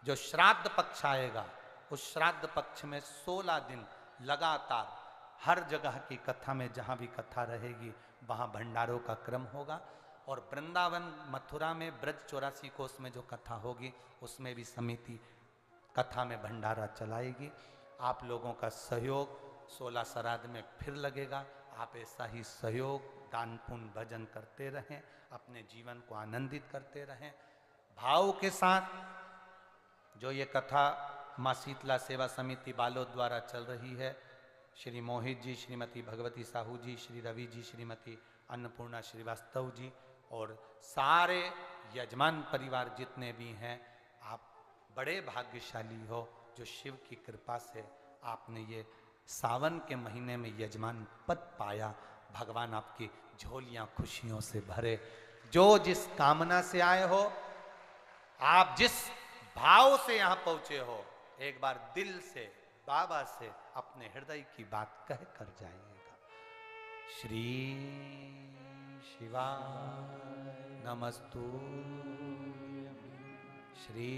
जो श्राद्ध पक्ष आएगा, उस श्राद्ध पक्ष में 16 दिन लगातार हर जगह की कथा में जहाँ भी कथा रहेगी वहाँ भंडारों का क्रम होगा। और वृंदावन मथुरा में ब्रज 84 कोस में जो कथा होगी उसमें भी समिति कथा में भंडारा चलाएगी। आप लोगों का सहयोग 16 श्राद्ध में फिर लगेगा। आप ऐसा ही सहयोग, दान पुण्य, भजन करते रहें, अपने जीवन को आनंदित करते रहें। भाव के साथ जो ये कथा माँ शीतला सेवा समिति बालोद द्वारा चल रही है, श्री मोहित जी, श्रीमती भगवती साहू जी, श्री रवि जी, श्रीमती अन्नपूर्णा श्रीवास्तव जी और सारे यजमान परिवार जितने भी हैं, आप बड़े भाग्यशाली हो जो शिव की कृपा से आपने ये सावन के महीने में यजमान पद पाया। भगवान आपकी झोलियां खुशियों से भरे। जो जिस कामना से आए हो, आप जिस भाव से यहां पहुंचे हो, एक बार दिल से बाबा से अपने हृदय की बात कह कर जाइएगा। श्री शिवाय नमस्तु, श्री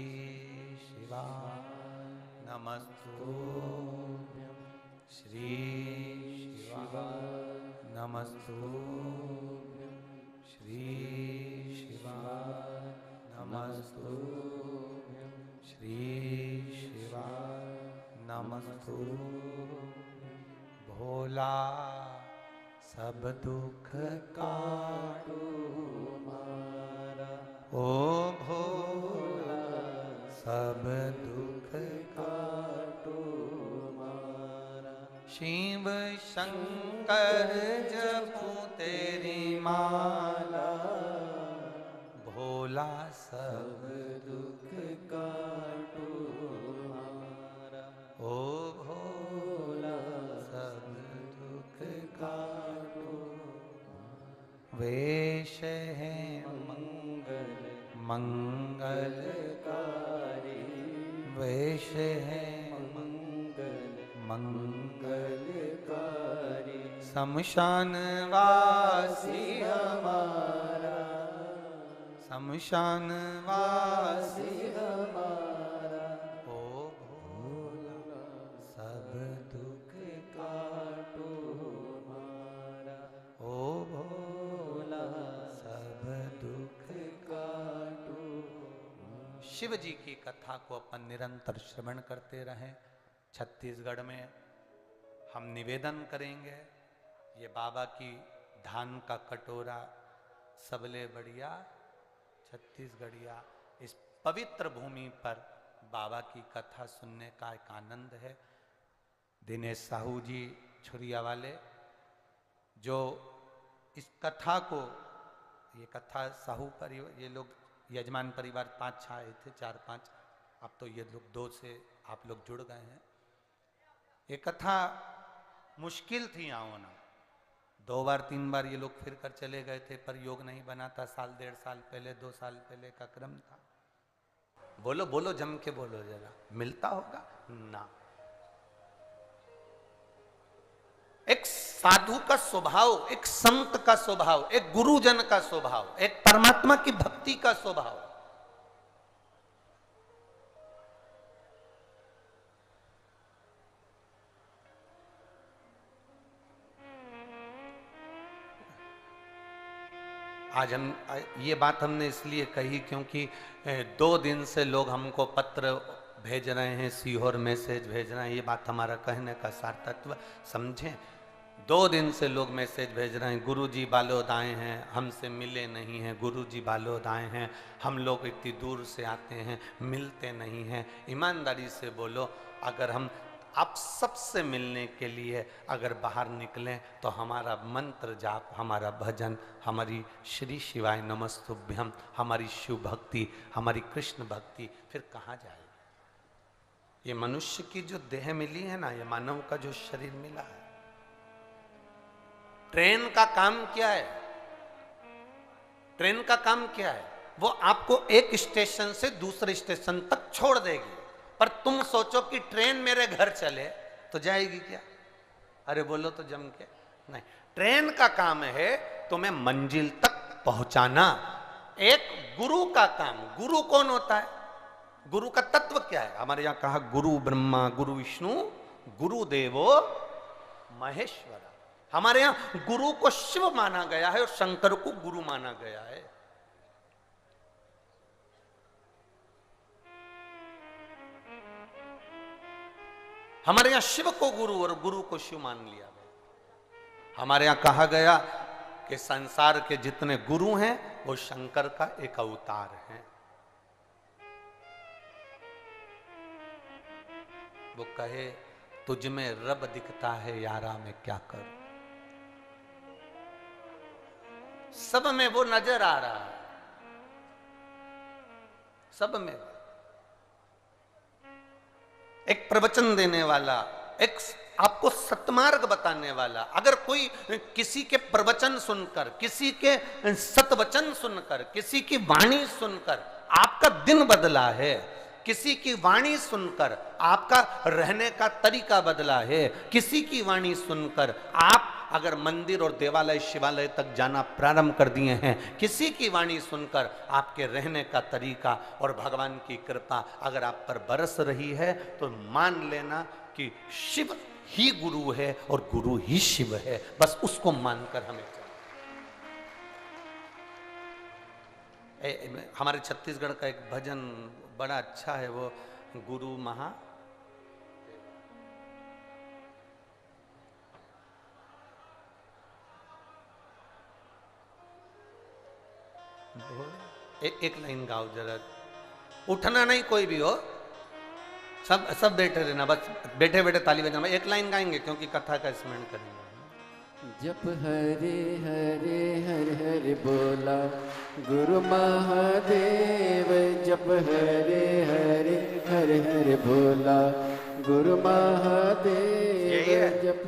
शिवाय नमस्तु, श्री शिवाय नमस्तु, श्री शिवाय नमस्तु, श्री शिवाय नमस्तु। भोला सब दुख काटो मारा, ओ भोला सब दुख काटो मारा। शिव शंकर जपू तेरी माला, भोला सब दुख काटो मारा, ओ भोला सब दुख काटो। वेश है मंगल मंगलकारी, वेश है मंगल मंगलकारी। शमशान वासी हमारा, शमशान वासी हमारा, ओ भोला सब दुख काटो मारा, ओ भोला सब दुख काटो। शिव जी की कथा को अपन निरंतर श्रवण करते रहें। छत्तीसगढ़ में हम निवेदन करेंगे, ये बाबा की धान का कटोरा सबले बढ़िया छत्तीसगढ़िया। इस पवित्र भूमि पर बाबा की कथा सुनने का एक आनंद है। दिनेश साहू जी छुरिया वाले जो इस कथा को, ये कथा साहू परिवार, ये लोग यजमान परिवार 5-6 आए थे, 4-5, अब तो ये लोग 2 से आप लोग जुड़ गए हैं। ये कथा मुश्किल थी आना, 2 बार 3 बार ये लोग फिर कर चले गए थे, पर योग नहीं बना था। 1.5 साल पहले, 2 साल पहले का क्रम था। बोलो बोलो, जम के बोलो जरा, मिलता होगा ना। एक साधु का स्वभाव, एक संत का स्वभाव, एक गुरुजन का स्वभाव, एक परमात्मा की भक्ति का स्वभाव, आज हम ये बात हमने इसलिए कही क्योंकि 2 दिन से लोग हमको पत्र भेज रहे हैं, सीहोर मैसेज भेज रहे हैं, ये बात हमारा कहने का सार्थत्व समझें। 2 दिन से लोग मैसेज भेज रहे हैं, गुरुजी बालोद आए हैं, हमसे मिले नहीं हैं, गुरुजी बालोद आए हैं, हम लोग इतनी दूर से आते हैं, मिलते नहीं हैं। ईमानदारी से बोलो, अगर हम आप सबसे मिलने के लिए अगर बाहर निकलें तो हमारा मंत्र जाप, हमारा भजन, हमारी श्री शिवाय नमस्तुभ्यम, हमारी शिव भक्ति, हमारी कृष्ण भक्ति फिर कहाँ जाएगी? ये मनुष्य की जो देह मिली है ना, ये मानव का जो शरीर मिला है, ट्रेन का काम क्या है? ट्रेन का काम क्या है? वो आपको एक स्टेशन से दूसरे स्टेशन तक छोड़ देगी, पर तुम सोचो कि ट्रेन मेरे घर चले तो जाएगी क्या? अरे बोलो तो जम के नहीं। ट्रेन का काम है तुम्हें मंजिल तक पहुंचाना। एक गुरु का काम, गुरु कौन होता है? गुरु का तत्व क्या है? हमारे यहां कहा गुरु ब्रह्मा गुरु विष्णु गुरु देवो महेश्वर। हमारे यहां गुरु को शिव माना गया है और शंकर को गुरु माना गया है। हमारे यहां शिव को गुरु और गुरु को शिव मान लिया गया। हमारे यहां कहा गया कि संसार के जितने गुरु हैं वो शंकर का एक अवतार है। वो कहे तुझ में रब दिखता है यारा, मैं क्या करूं? सब में वो नजर आ रहा है, सब में। एक प्रवचन देने वाला, एक आपको सतमार्ग बताने वाला, अगर कोई किसी के प्रवचन सुनकर, किसी के सतवचन सुनकर, किसी की वाणी सुनकर आपका दिन बदला है, किसी की वाणी सुनकर आपका रहने का तरीका बदला है, किसी की वाणी सुनकर आप अगर मंदिर और देवालय शिवालय तक जाना प्रारंभ कर दिए हैं, किसी की वाणी सुनकर आपके रहने का तरीका और भगवान की कृपा अगर आप पर बरस रही है, तो मान लेना कि शिव ही गुरु है और गुरु ही शिव है। बस उसको मानकर हमें हमारे छत्तीसगढ़ का एक भजन बड़ा अच्छा है, वो गुरु महा एक लाइन गाओ जरा, उठना नहीं कोई भी हो, सब बैठे रहना, बस बैठे बैठे ताली बजाना। एक लाइन गाएंगे क्योंकि कथा का स्मरण करेंगे। जप हरे हरे हर हर बोला गुरु महादेव, जप हरे हरे हर हर बोला गुरु महादेव, जप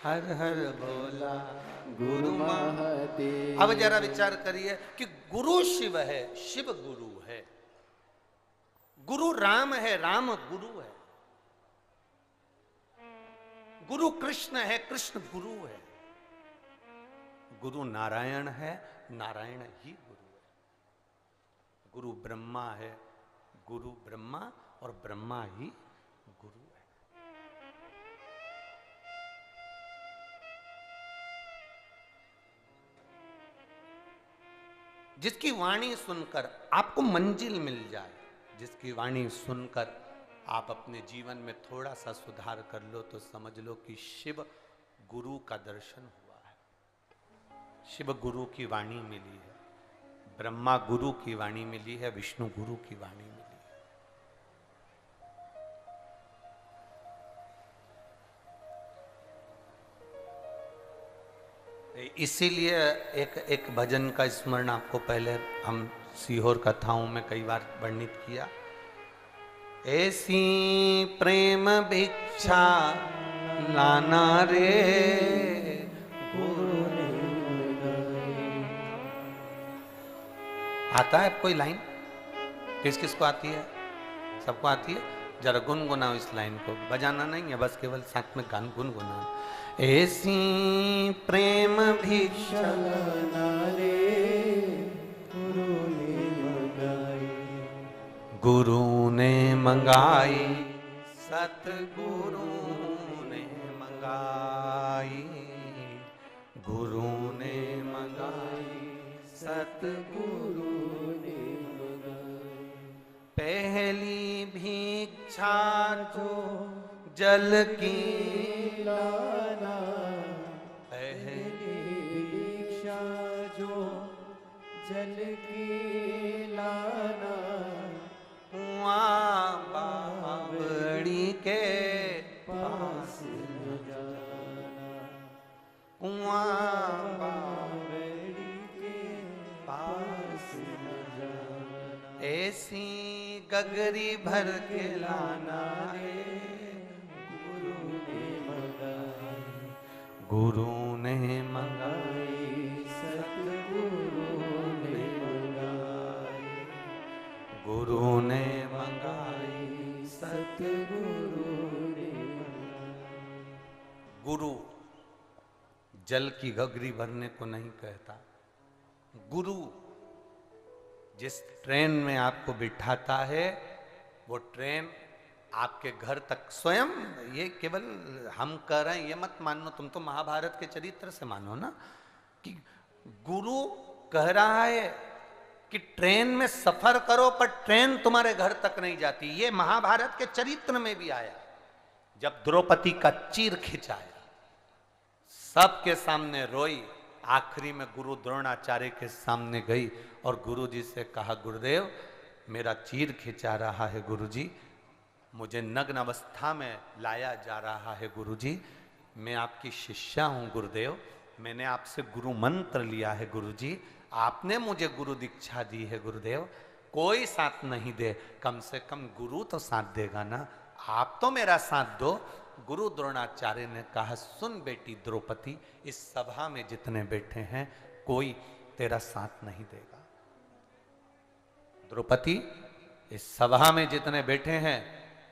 हर हर बोला गुरु महादेव। अब जरा विचार करिए कि गुरु शिव है, शिव गुरु है, गुरु राम है, राम गुरु है, गुरु कृष्ण है, कृष्ण गुरु है, गुरु नारायण है, नारायण ही गुरु है, गुरु ब्रह्मा है, गुरु ब्रह्मा और ब्रह्मा ही गुरु है। जिसकी वाणी सुनकर आपको मंजिल मिल जाए, जिसकी वाणी सुनकर आप अपने जीवन में थोड़ा सा सुधार कर लो, तो समझ लो कि शिव गुरु का दर्शन हुआ है। शिव गुरु की वाणी मिली है, ब्रह्मा गुरु की वाणी मिली है, विष्णु गुरु की वाणी मिली है। इसीलिए एक भजन का स्मरण आपको पहले हम सीहोर कथाओं में कई बार वर्णित किया। ऐसी प्रेम भिक्षा लाना रे गुरु ने। आता है कोई लाइन? किस किस को आती है? सबको आती है? जरा गुनगुनाओ इस लाइन को, बजाना नहीं है, बस केवल साथ में गान गुनगुनाओ। ऐसी प्रेम भिक्षा लाना रे गुरु ने मंगाई, सतगुरु ने मंगाई, गुरु ने मंगाई, सतगुरु ने मंगाई। पहली भिक्षा जो जल की लाना, पहली भिक्षा जो जल की लाना, कुआं बावड़ी के पास न जाना, कुआं बावड़ी के पास न जाना, ऐसी गगरी भर के लाना है। गुरु ने मंगाई, गुरु ने मंगाई, सतगुरु ने मंगाई, गुरु ने मंगाई, सतगुरु ने मंगाई। गुरु जल की गगरी भरने को नहीं कहता। गुरु जिस ट्रेन में आपको बिठाता है, वो ट्रेन आपके घर तक स्वयं, ये केवल हम कह रहे हैं ये मत मानो, तुम तो महाभारत के चरित्र से मानो ना, कि गुरु कह रहा है कि ट्रेन में सफर करो पर ट्रेन तुम्हारे घर तक नहीं जाती। ये महाभारत के चरित्र में भी आया। जब द्रौपदी का चीर खिंचाया, सबके सामने रोई, आखिरी में गुरु द्रोणाचार्य के सामने गई और गुरुजी से कहा, गुरुदेव मेरा चीर खिंचा रहा है गुरुजी, मुझे नग्न अवस्था में लाया जा रहा है गुरुजी, मैं आपकी शिष्या हूं गुरुदेव, मैंने आपसे गुरु मंत्र लिया है गुरुजी, आपने मुझे गुरु दीक्षा दी है गुरुदेव, कोई साथ नहीं दे, कम से कम गुरु तो साथ देगा ना, आप तो मेरा साथ दो। गुरु द्रोणाचार्य ने कहा, सुन बेटी द्रौपदी, इस सभा में जितने बैठे हैं कोई तेरा साथ नहीं देगा। द्रौपदी, इस सभा में जितने बैठे हैं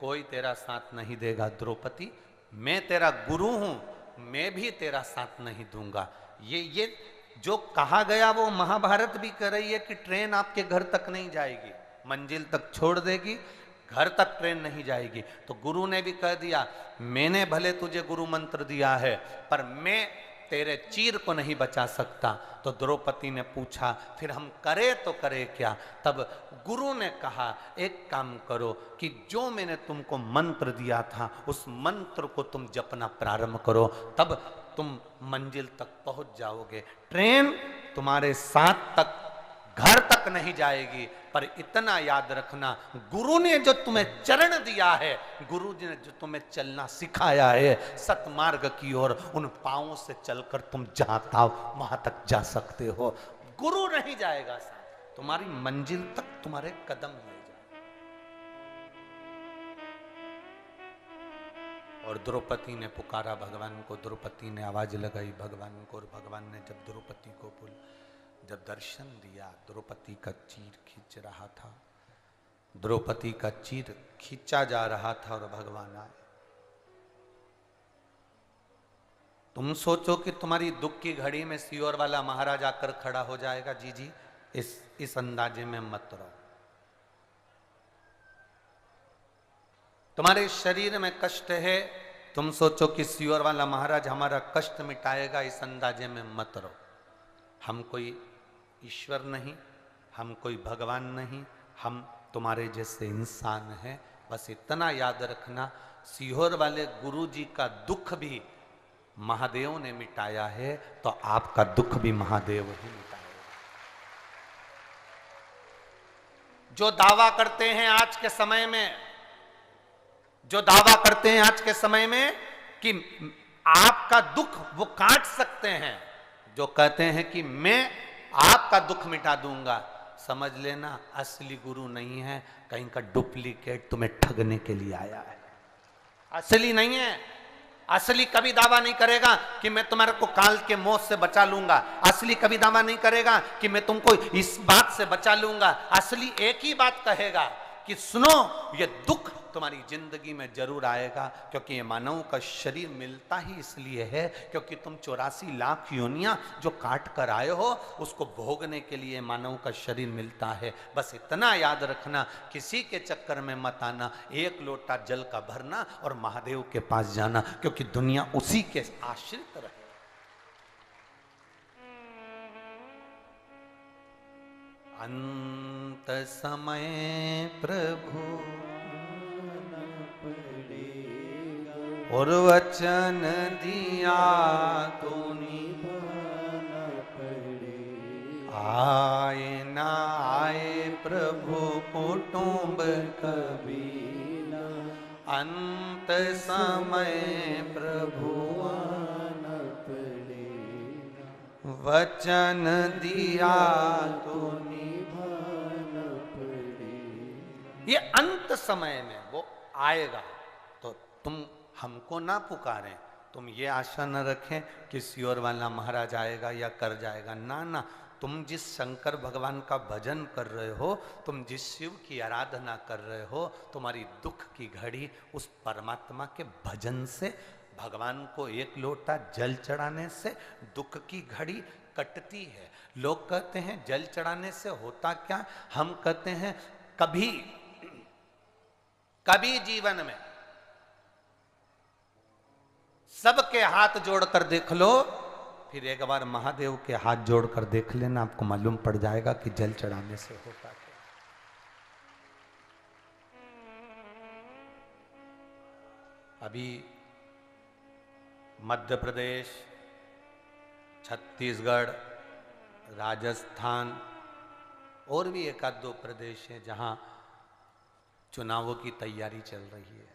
कोई तेरा साथ नहीं देगा। द्रौपदी, मैं तेरा गुरु हूं, मैं भी तेरा साथ नहीं दूंगा। ये जो कहा गया वो महाभारत भी कह रही है कि ट्रेन आपके घर तक नहीं जाएगी, मंजिल तक छोड़ देगी, घर तक ट्रेन नहीं जाएगी। तो गुरु ने भी कह दिया, मैंने भले तुझे गुरु मंत्र दिया है पर मैं तेरे चीर को नहीं बचा सकता। तो द्रौपदी ने पूछा, फिर हम करे तो करे क्या? तब गुरु ने कहा, एक काम करो कि जो मैंने तुमको मंत्र दिया था उस मंत्र को तुम जपना प्रारंभ करो, तब तुम मंजिल तक पहुंच जाओगे। ट्रेन तुम्हारे साथ तक, घर तक नहीं जाएगी, पर इतना याद रखना, गुरु ने जो तुम्हें चरण दिया है, गुरु जी ने जो तुम्हें चलना सिखाया है सतमार्ग की ओर, उन पांवों से चलकर तुम जहां था वहां तक जा सकते हो। गुरु नहीं जाएगा साथ, तुम्हारी मंजिल तक तुम्हारे कदम ले जाए। और द्रौपदी ने पुकारा भगवान को, द्रौपदी ने आवाज लगाई भगवान को, और भगवान ने जब द्रौपदी को जब दर्शन दिया, द्रौपदी का चीर खींच रहा था, द्रौपदी का चीर खींचा जा रहा था और भगवान आए। तुम सोचो कि तुम्हारी दुख की घड़ी में सियोर वाला महाराज आकर खड़ा हो जाएगा? जी जी, इस अंदाजे में मत रहो। तुम्हारे शरीर में कष्ट है, तुम सोचो कि सियोर वाला महाराज हमारा कष्ट मिटाएगा, इस अंदाजे में मत रहो। हम कोई ईश्वर नहीं, हम कोई भगवान नहीं, हम तुम्हारे जैसे इंसान हैं। बस इतना याद रखना, सीहोर वाले गुरु जी का दुख भी महादेव ने मिटाया है, तो आपका दुख भी महादेव ही मिटाएगा। जो दावा करते हैं आज के समय में, जो दावा करते हैं आज के समय में कि आपका दुख वो काट सकते हैं, जो कहते हैं कि मैं आपका दुख मिटा दूंगा, समझ लेना असली गुरु नहीं है, कहीं का डुप्लीकेट तुम्हें ठगने के लिए आया है, असली नहीं है। असली कभी दावा नहीं करेगा कि मैं तुम्हारे को काल के मौत से बचा लूंगा, असली कभी दावा नहीं करेगा कि मैं तुमको इस बात से बचा लूंगा। असली एक ही बात कहेगा कि सुनो, ये दुख तुम्हारी जिंदगी में जरूर आएगा, क्योंकि ये मानव का शरीर मिलता ही इसलिए है क्योंकि तुम 84 लाख योनियां जो काट कर आए हो उसको भोगने के लिए मानव का शरीर मिलता है। बस इतना याद रखना, किसी के चक्कर में मत आना, एक लोटा जल का भरना और महादेव के पास जाना, क्योंकि दुनिया उसी के आश्रित रहे। अंत समय प्रभु और वचन दिया तूने, आए ना आए प्रभु कुटुंब कभी, अंत समय प्रभु वचन दिया तूने। ये अंत समय में वो आएगा, तो तुम हमको ना पुकारें, तुम ये आशा न रखें किसी और वाला महाराज आएगा या कर जाएगा। ना ना, तुम जिस शंकर भगवान का भजन कर रहे हो, तुम जिस शिव की आराधना कर रहे हो, तुम्हारी दुख की घड़ी उस परमात्मा के भजन से, भगवान को एक लोटा जल चढ़ाने से दुख की घड़ी कटती है। लोग कहते हैं जल चढ़ाने से होता क्या, हम कहते हैं कभी कभी जीवन में सबके हाथ जोड़कर देख लो, फिर एक बार महादेव के हाथ जोड़कर देख लेना, आपको मालूम पड़ जाएगा कि जल चढ़ाने से होता क्या। अभी मध्य प्रदेश, छत्तीसगढ़, राजस्थान और भी एक आध दो प्रदेश हैं जहां चुनावों की तैयारी चल रही है।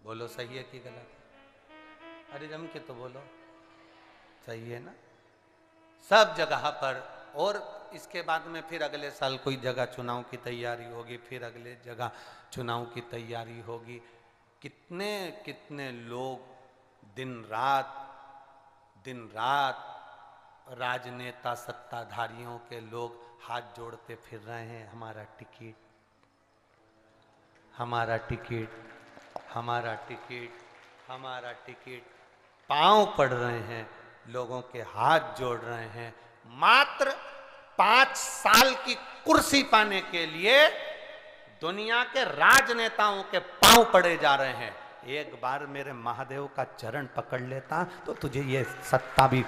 बोलो सही है कि गलत? अरे जम के तो बोलो, सही है ना? सब जगह पर, और इसके बाद में फिर अगले साल कोई जगह चुनाव की तैयारी होगी, फिर अगले जगह चुनाव की तैयारी होगी। कितने कितने लोग दिन रात राजनेता सत्ताधारियों के लोग हाथ जोड़ते फिर रहे हैं, हमारा टिकट, हमारा टिकट, हमारा टिकट, हमारा टिकट, पांव पड़ रहे हैं, लोगों के हाथ जोड़ रहे हैं, मात्र 5 साल की कुर्सी पाने के लिए दुनिया के राजनेताओं के पांव पड़े जा रहे हैं। एक बार मेरे महादेव का चरण पकड़ लेता तो तुझे ये सत्ता भी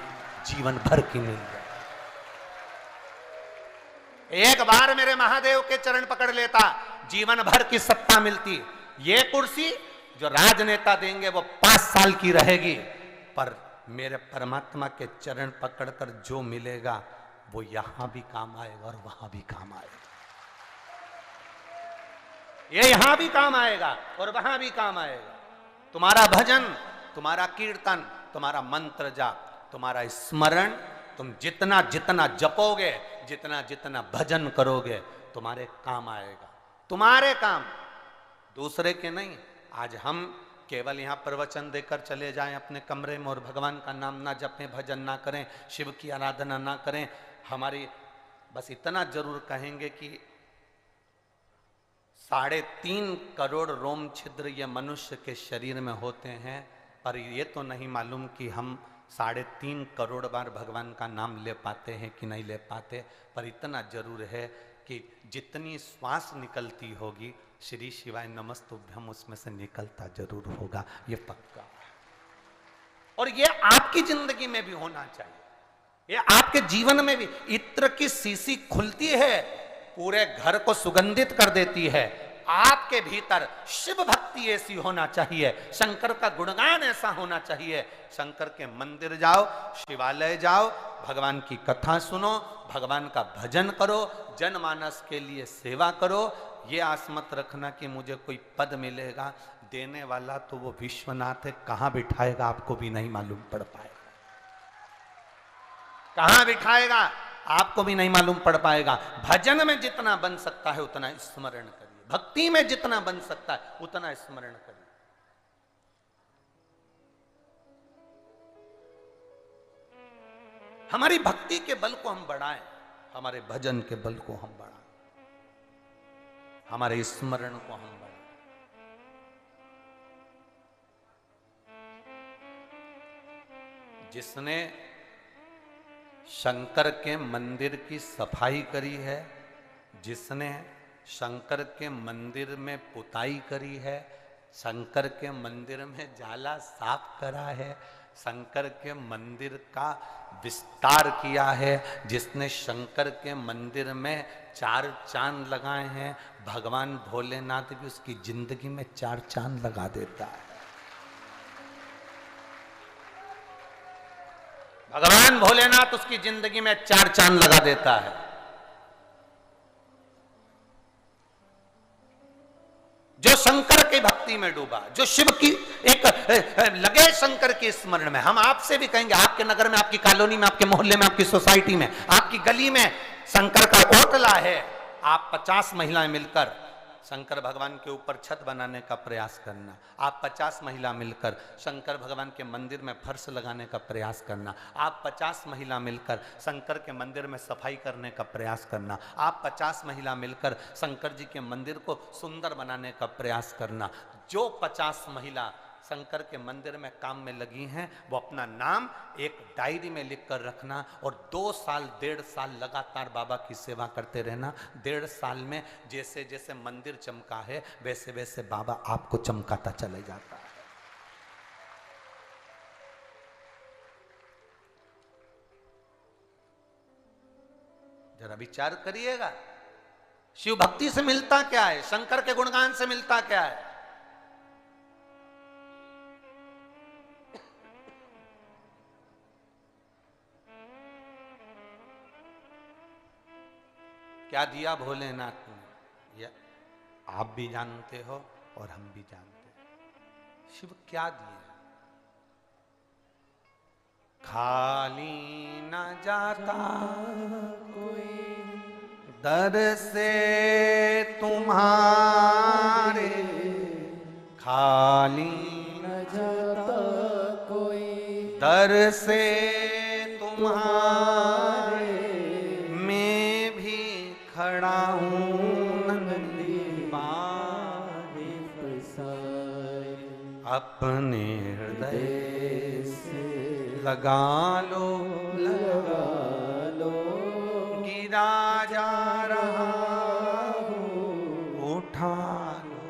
जीवन भर की मिल जाए। एक बार मेरे महादेव के चरण पकड़ लेता, जीवन भर की सत्ता मिलती। ये कुर्सी जो राजनेता देंगे वो 5 साल की रहेगी, पर मेरे परमात्मा के चरण पकड़कर जो मिलेगा वो यहां भी काम आएगा और वहां भी काम आएगा। ये यहां भी काम आएगा और वहां भी काम आएगा। तुम्हारा भजन, तुम्हारा कीर्तन, तुम्हारा मंत्र जाप, तुम्हारा स्मरण, तुम जितना जितना जपोगे, जितना जितना भजन करोगे, तुम्हारे काम आएगा। तुम्हारे काम, दूसरे के नहीं। आज हम केवल यहाँ प्रवचन देकर चले जाएं अपने कमरे में और भगवान का नाम ना जपें, भजन ना करें, शिव की आराधना ना करें, हमारी बस इतना जरूर कहेंगे कि 3.5 करोड़ रोम छिद्र ये मनुष्य के शरीर में होते हैं, पर ये तो नहीं मालूम कि हम 3.5 करोड़ बार भगवान का नाम ले पाते हैं कि नहीं ले पाते। पर इतना जरूर है कि जितनी श्वास निकलती होगी, श्री शिवाय नमस्तुभ्यम उसमें से निकलता जरूर होगा, ये पक्का। और ये आपकी जिंदगी में भी होना चाहिए, ये आपके जीवन में भी। इत्र की सीसी खुलती है, पूरे घर को सुगंधित कर देती है। आपके भीतर शिव भक्ति ऐसी होना चाहिए, शंकर का गुणगान ऐसा होना चाहिए। शंकर के मंदिर जाओ, शिवालय जाओ, भगवान की कथा सुनो, भगवान का भजन करो, जनमानस के लिए सेवा करो। ये आस मत रखना कि मुझे कोई पद मिलेगा, देने वाला तो वो विश्वनाथ है, कहां बिठाएगा आपको भी नहीं मालूम पड़ पाएगा। कहां बिठाएगा आपको भी नहीं मालूम पड़ पाएगा। भजन में जितना बन सकता है उतना स्मरण करिए, भक्ति में जितना बन सकता है उतना स्मरण करिए। हमारी भक्ति के बल को हम बढ़ाएं, हमारे भजन के बल को हम बढ़ाएं, हमारे स्मरण को हम बढ़ाएं। जिसने शंकर के मंदिर की सफाई करी है, जिसने शंकर के मंदिर में पुताई करी है, शंकर के मंदिर में जाला साफ करा है, शंकर के मंदिर का विस्तार किया है। जिसने शंकर के मंदिर में 4 चांद लगाए हैं, भगवान भोलेनाथ भी उसकी जिंदगी में 4 चांद लगा देता है। भगवान भोलेनाथ उसकी जिंदगी में 4 चांद लगा देता है। जो शंकर की भक्ति में डूबा, जो शिव की एक लगे शंकर के स्मरण में। हम आपसे भी कहेंगे, आपके नगर में, आपकी कॉलोनी में, आपके मोहल्ले में, आपकी सोसाइटी में, आपकी गली में शंकर का ओटला है। आप 50 महिलाएं मिलकर शंकर भगवान के ऊपर छत बनाने का प्रयास करना। आप 50 महिला मिलकर शंकर भगवान के मंदिर में फर्श लगाने का प्रयास करना। आप 50 महिला मिलकर शंकर के मंदिर में सफाई करने का प्रयास करना। आप 50 महिला मिलकर शंकर जी के मंदिर को सुंदर बनाने का प्रयास करना। जो 50 महिला शंकर के मंदिर में काम में लगी हैं, वो अपना नाम एक डायरी में लिख कर रखना और 2 साल 1.5 साल लगातार बाबा की सेवा करते रहना। 1.5 साल में जैसे जैसे मंदिर चमका है, वैसे वैसे बाबा आपको चमकाता चले जाता है। जरा विचार करिएगा, शिव भक्ति से मिलता क्या है, शंकर के गुणगान से मिलता क्या है? क्या दिया भोलेनाथ ने, ये आप भी जानते हो और हम भी जानते हैं। शिव क्या दिए? खाली न जाता कोई दर से तुम्हारे, खाली न जाता कोई दर से तुम्हारे, मैं भी खड़ा हूँ नंदी बाहे फसाए, अपने हृदय से लगा लो, लगा लो, गिरा जा रहा उठा लो।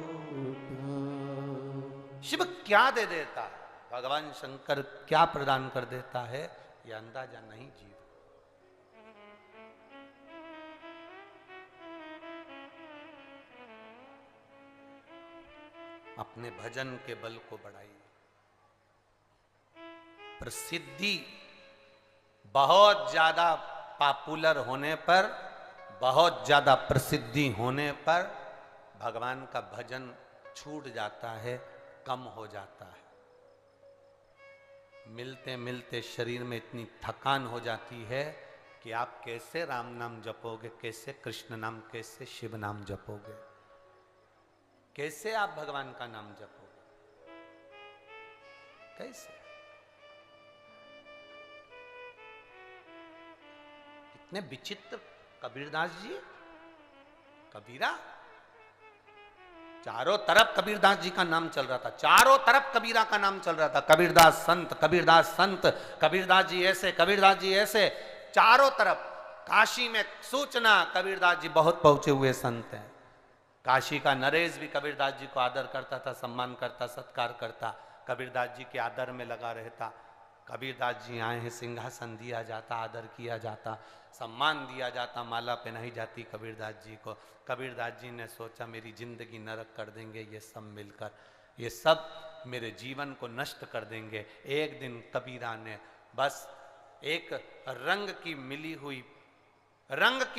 शिव क्या दे देता है, भगवान शंकर क्या प्रदान कर देता है, यह अंदाजा नहीं जीव। अपने भजन के बल को बढ़ाइए। प्रसिद्धि बहुत ज्यादा पॉपुलर होने पर, बहुत ज्यादा प्रसिद्धि होने पर भगवान का भजन छूट जाता है, कम हो जाता है। मिलते मिलते शरीर में इतनी थकान हो जाती है कि आप कैसे राम नाम जपोगे, कैसे कृष्ण नाम, कैसे शिव नाम जपोगे, कैसे आप भगवान का नाम जपोगे, कैसे? कितने विचित्र कबीरदास जी, कबीरा, चारों तरफ कबीरदास जी का नाम चल रहा था, चारों तरफ कबीरा का नाम चल रहा था। कबीरदास संत, कबीरदास संत, कबीरदास जी ऐसे, कबीरदास जी ऐसे, चारों तरफ। काशी में सूचना, कबीरदास जी बहुत पहुंचे हुए संत हैं। काशी का नरेश भी कबीरदास जी को आदर करता था, सम्मान करता, सत्कार करता, कबीरदास जी के आदर में लगा रहता। कबीरदास जी आए हैं, सिंहासन दिया जाता, आदर किया जाता, सम्मान दिया जाता, माला पहनाई जाती कबीरदास जी को। कबीरदास जी ने सोचा मेरी जिंदगी नरक कर देंगे ये सब मिलकर, ये सब मेरे जीवन को नष्ट कर देंगे। एक दिन कबीरा ने बस एक रंग की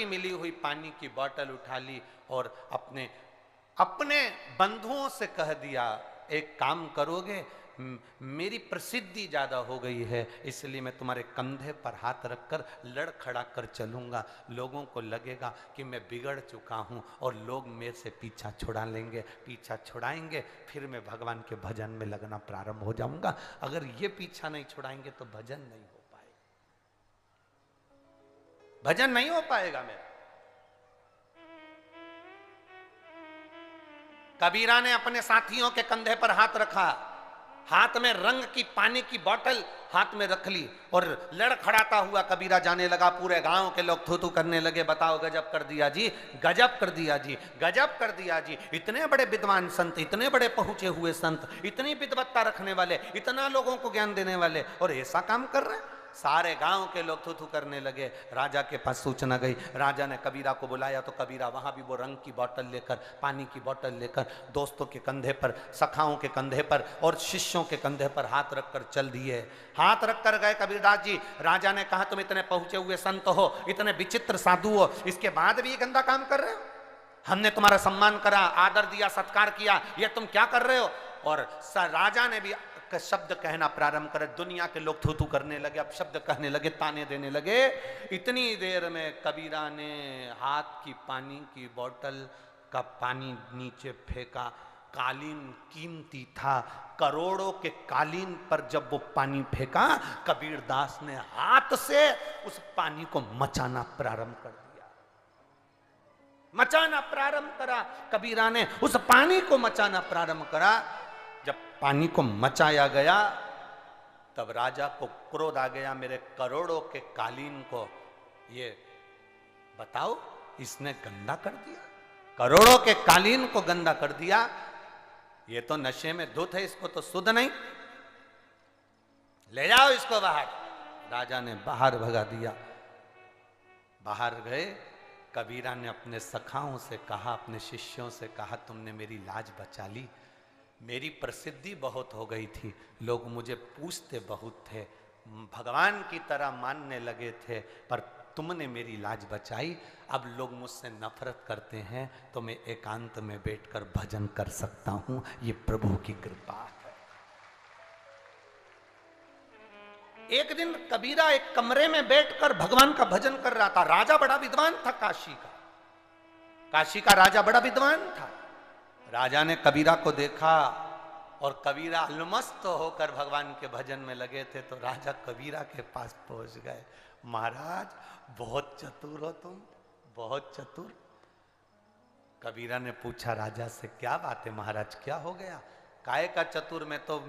मिली हुई पानी की बोतल उठा ली और अपने बंधुओं से कह दिया, एक काम करोगे, मेरी प्रसिद्धि ज्यादा हो गई है, इसलिए मैं तुम्हारे कंधे पर हाथ रखकर लड़खड़ा कर चलूंगा। लोगों को लगेगा कि मैं बिगड़ चुका हूं और लोग मेरे से पीछा छुड़ा लेंगे, पीछा छुड़ाएंगे, फिर मैं भगवान के भजन में लगना प्रारंभ हो जाऊंगा। अगर ये पीछा नहीं छुड़ाएंगे तो भजन नहीं हो पाएगा, भजन नहीं हो पाएगा मेरा। कबीरा ने अपने साथियों के कंधे पर हाथ रखा, हाथ में रंग की पानी की बोतल हाथ में रख ली और लड़खड़ाता हुआ कबीरा जाने लगा। पूरे गांव के लोग थू थू करने लगे, बताओ गजब कर दिया जी, गजब कर दिया जी, गजब कर दिया जी। इतने बड़े विद्वान संत, इतने बड़े पहुंचे हुए संत, इतनी विद्वत्ता रखने वाले, इतना लोगों को ज्ञान देने वाले, और ऐसा काम कर रहे हैं। सारे गांव के लोग थू थू करने लगे। राजा के पास सूचना गई, राजा ने कबीरा को बुलाया तो कबीरा वहां भी वो रंग की बोतल लेकर, पानी की बोतल लेकर दोस्तों के कंधे पर, सखाओं के कंधे पर और शिष्यों के कंधे पर हाथ रखकर चल दिए। हाथ रखकर गए कबीरदास जी। राजा ने कहा तुम इतने पहुंचे हुए संत हो, इतने विचित्र साधु हो, इसके बाद भी ये गंदा काम कर रहे हो? हमने तुम्हारा सम्मान करा, आदर दिया, सत्कार किया, ये तुम क्या कर रहे हो? और राजा ने भी शब्द कहना प्रारंभ करे। दुनिया के लोग थू थू करने लगे, अब शब्द कहने लगे, ताने देने लगे। इतनी देर में कबीरा ने हाथ की पानी की बोतल का पानी नीचे फेंका। कालीन कीमती था, करोड़ों के कालीन पर जब वो पानी फेंका, कबीरदास ने हाथ से उस पानी को मचाना प्रारंभ कर दिया। मचाना प्रारंभ करा, कबीरा ने उस पानी को मचाना प्रारंभ करा। जब पानी को मचाया गया तब राजा को क्रोध आ गया, मेरे करोड़ों के कालीन को ये बताओ इसने गंदा कर दिया, करोड़ों के कालीन को गंदा कर दिया। ये तो नशे में धुत है, इसको तो सुध नहीं, ले जाओ इसको बाहर। राजा ने बाहर भगा दिया। बाहर गए, कबीरा ने अपने सखाओं से कहा, अपने शिष्यों से कहा, तुमने मेरी लाज बचा ली। मेरी प्रसिद्धि बहुत हो गई थी, लोग मुझे पूछते बहुत थे, भगवान की तरह मानने लगे थे, पर तुमने मेरी लाज बचाई। अब लोग मुझसे नफरत करते हैं तो मैं एकांत में बैठकर भजन कर सकता हूं, ये प्रभु की कृपा है। एक दिन कबीरा एक कमरे में बैठकर भगवान का भजन कर रहा था। राजा बड़ा विद्वान था, काशी का राजा बड़ा विद्वान था। राजा ने कबीरा को देखा और कबीरा अलमस्त होकर भगवान के भजन में लगे थे, तो राजा कबीरा के पास पहुंच गए। महाराज बहुत चतुर हो तुम, बहुत चतुर। कबीरा ने पूछा राजा से, क्या बात है महाराज, क्या हो गया? काय का चतुर, मैं तो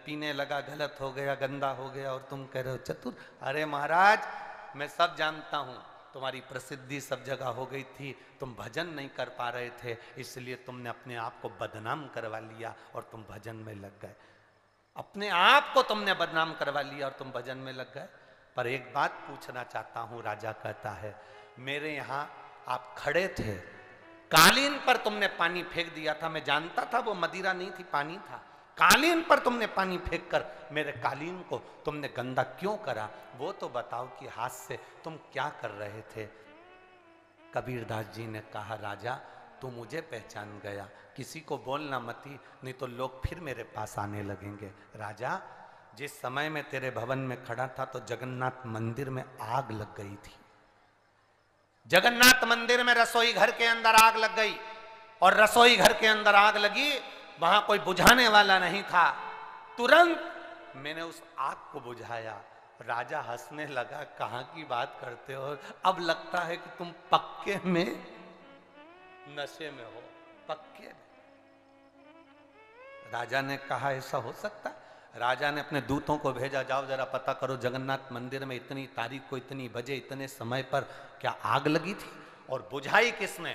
पीने लगा, गलत हो गया, गंदा हो गया, और तुम कह रहे हो चतुर। अरे महाराज मैं सब जानता हूं, तुम्हारी प्रसिद्धि सब जगह हो गई थी, तुम भजन नहीं कर पा रहे थे, इसलिए तुमने अपने आप को बदनाम करवा लिया और तुम भजन में लग गए। अपने आप को तुमने बदनाम करवा लिया और तुम भजन में लग गए। पर एक बात पूछना चाहता हूं, राजा कहता है, मेरे यहां आप खड़े थे, कालीन पर तुमने पानी फेंक दिया था, मैं जानता था वो मदिरा नहीं थी, पानी था। कालीन पर तुमने पानी फेंककर मेरे कालीन को तुमने गंदा क्यों करा? वो तो बताओ कि हाथ से तुम क्या कर रहे थे? कबीरदास जी ने कहा, राजा तू मुझे पहचान गया, किसी को बोलना मती, नहीं तो लोग फिर मेरे पास आने लगेंगे। राजा जिस समय में तेरे भवन में खड़ा था तो जगन्नाथ मंदिर में आग लग गई थी। जगन्नाथ मंदिर में रसोई घर के अंदर आग लग गई, और रसोई घर के अंदर आग लगी, वहां कोई बुझाने वाला नहीं था। तुरंत मैंने उस आग को बुझाया। राजा हंसने लगा, कहां की बात करते हो, अब लगता है कि तुम पक्के में नशे में हो, पक्के में। राजा ने कहा, ऐसा हो सकता? राजा ने अपने दूतों को भेजा, जाओ जरा पता करो जगन्नाथ मंदिर में इतनी तारीख को इतनी बजे इतने समय पर क्या आग लगी थी, और बुझाई किसने?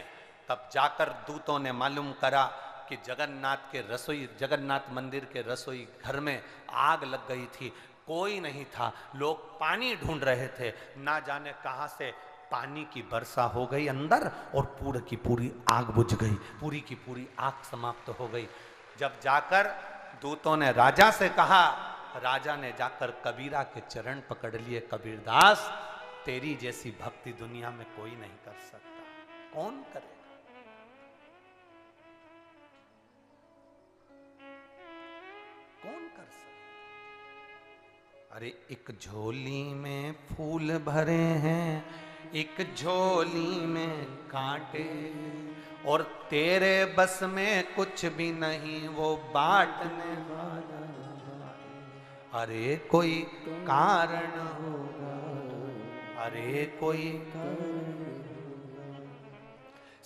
तब जाकर दूतों ने मालूम करा कि जगन्नाथ मंदिर के रसोई घर में आग लग गई थी। कोई नहीं था, लोग पानी ढूंढ रहे थे, ना जाने कहां से पानी की वर्षा हो गई अंदर, और पूरी की पूरी आग बुझ गई, पूरी की पूरी आग समाप्त हो गई। जब जाकर दूतों ने राजा से कहा, राजा ने जाकर कबीरा के चरण पकड़ लिए, कबीरदास तेरी जैसी भक्ति दुनिया में कोई नहीं कर सकता, कौन करेगा? कौन कर सकता? अरे एक झोली में फूल भरे हैं, एक झोली में कांटे, और तेरे बस में कुछ भी नहीं वो बांटने वाला। अरे कोई कारण होगा, अरे कोई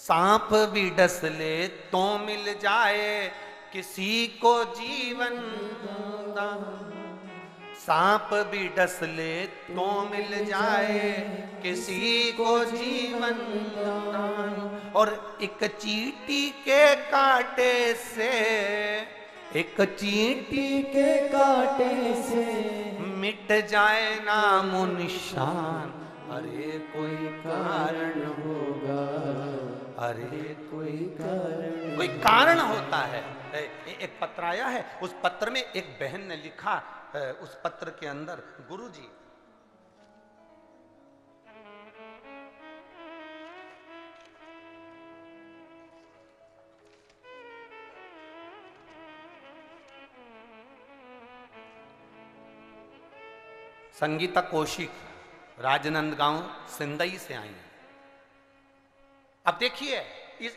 सांप भी डस ले तो मिल जाए किसी को जीवन दान, सांप भी डस ले तो मिल जाए किसी को जीवन दान, और एक चींटी के कांटे से, एक चींटी के कांटे से मिट जाए नामो निशान। अरे कोई कारण होगा, अरे कोई कारण, कोई कारण होता है। एक पत्र आया है, उस पत्र में एक बहन ने लिखा, उस पत्र के अंदर, गुरुजी संगीता कौशिक राजनांदगांव सिंदई से आई है। अब देखिए,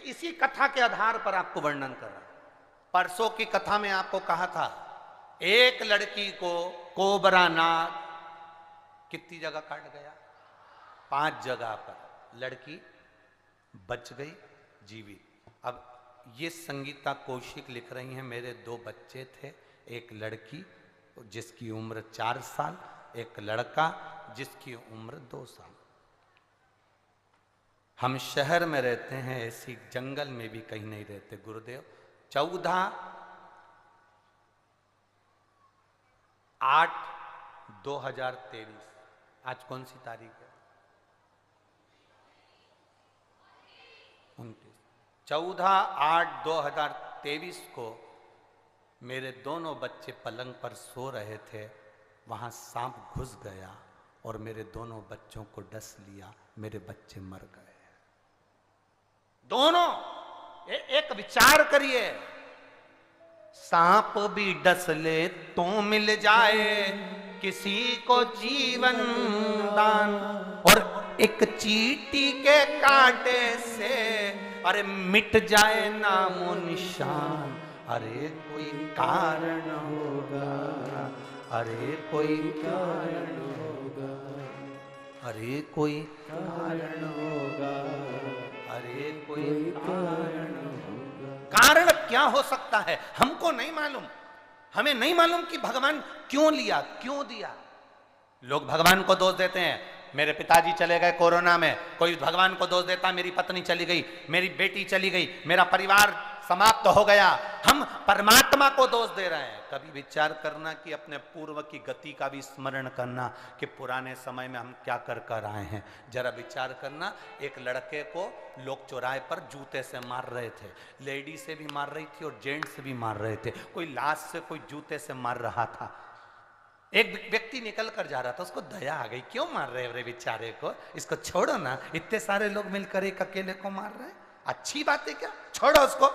इसी कथा के आधार पर आपको वर्णन कर रहा हूं। परसों की कथा में आपको कहा था, एक लड़की को कोबरा नाग कितनी जगह काट गया, 5 जगह पर। लड़की बच गई जीवित। अब ये संगीता कौशिक लिख रही हैं, मेरे 2 बच्चे थे, एक लड़की जिसकी उम्र 4 साल, एक लड़का जिसकी उम्र 2 साल। हम शहर में रहते हैं, ऐसी जंगल में भी कहीं नहीं रहते गुरुदेव। 14/8/2023, आज कौन सी तारीख है? 29। 14/8/2023 को मेरे दोनों बच्चे पलंग पर सो रहे थे, वहां सांप घुस गया और मेरे दोनों बच्चों को डस लिया, मेरे बच्चे मर गए दोनों। एक विचार करिए, सांप भी डस ले तो मिल जाए किसी को जीवन दान, और एक चींटी के कांटे से अरे मिट जाए नामो निशान। अरे कोई कारण होगा, अरे कोई कारण होगा, अरे कोई कारण होगा, अरे कोई कारण होगा। कारण क्या हो सकता है हमको नहीं मालूम। हमें नहीं मालूम कि भगवान क्यों लिया, क्यों दिया। लोग भगवान को दोष देते हैं, मेरे पिताजी चले गए कोरोना में, कोई भगवान को दोष देता, मेरी पत्नी चली गई, मेरी बेटी चली गई, मेरा परिवार समाप्त हो गया। हम परमात्मा को दोष दे रहे हैं। कभी विचार करना कि अपने पूर्व की गति का भी स्मरण करना कि पुराने समय में हम क्या कर कर आए हैं। जरा विचार करना, एक लड़के को लोग चौराहे पर जूते से मार रहे थे, लेडी से भी मार रही थी और जेंट्स से भी मार रहे थे, कोई लाश से कोई जूते से मार रहा था। एक व्यक्ति निकल कर जा रहा था, उसको दया आ गई, क्यों मार रहे हो रे बेचारे को, इसको छोड़ो ना, इतने सारे लोग मिलकर एक अकेले को मार रहे हैं, अच्छी बात है क्या, छोड़ो उसको।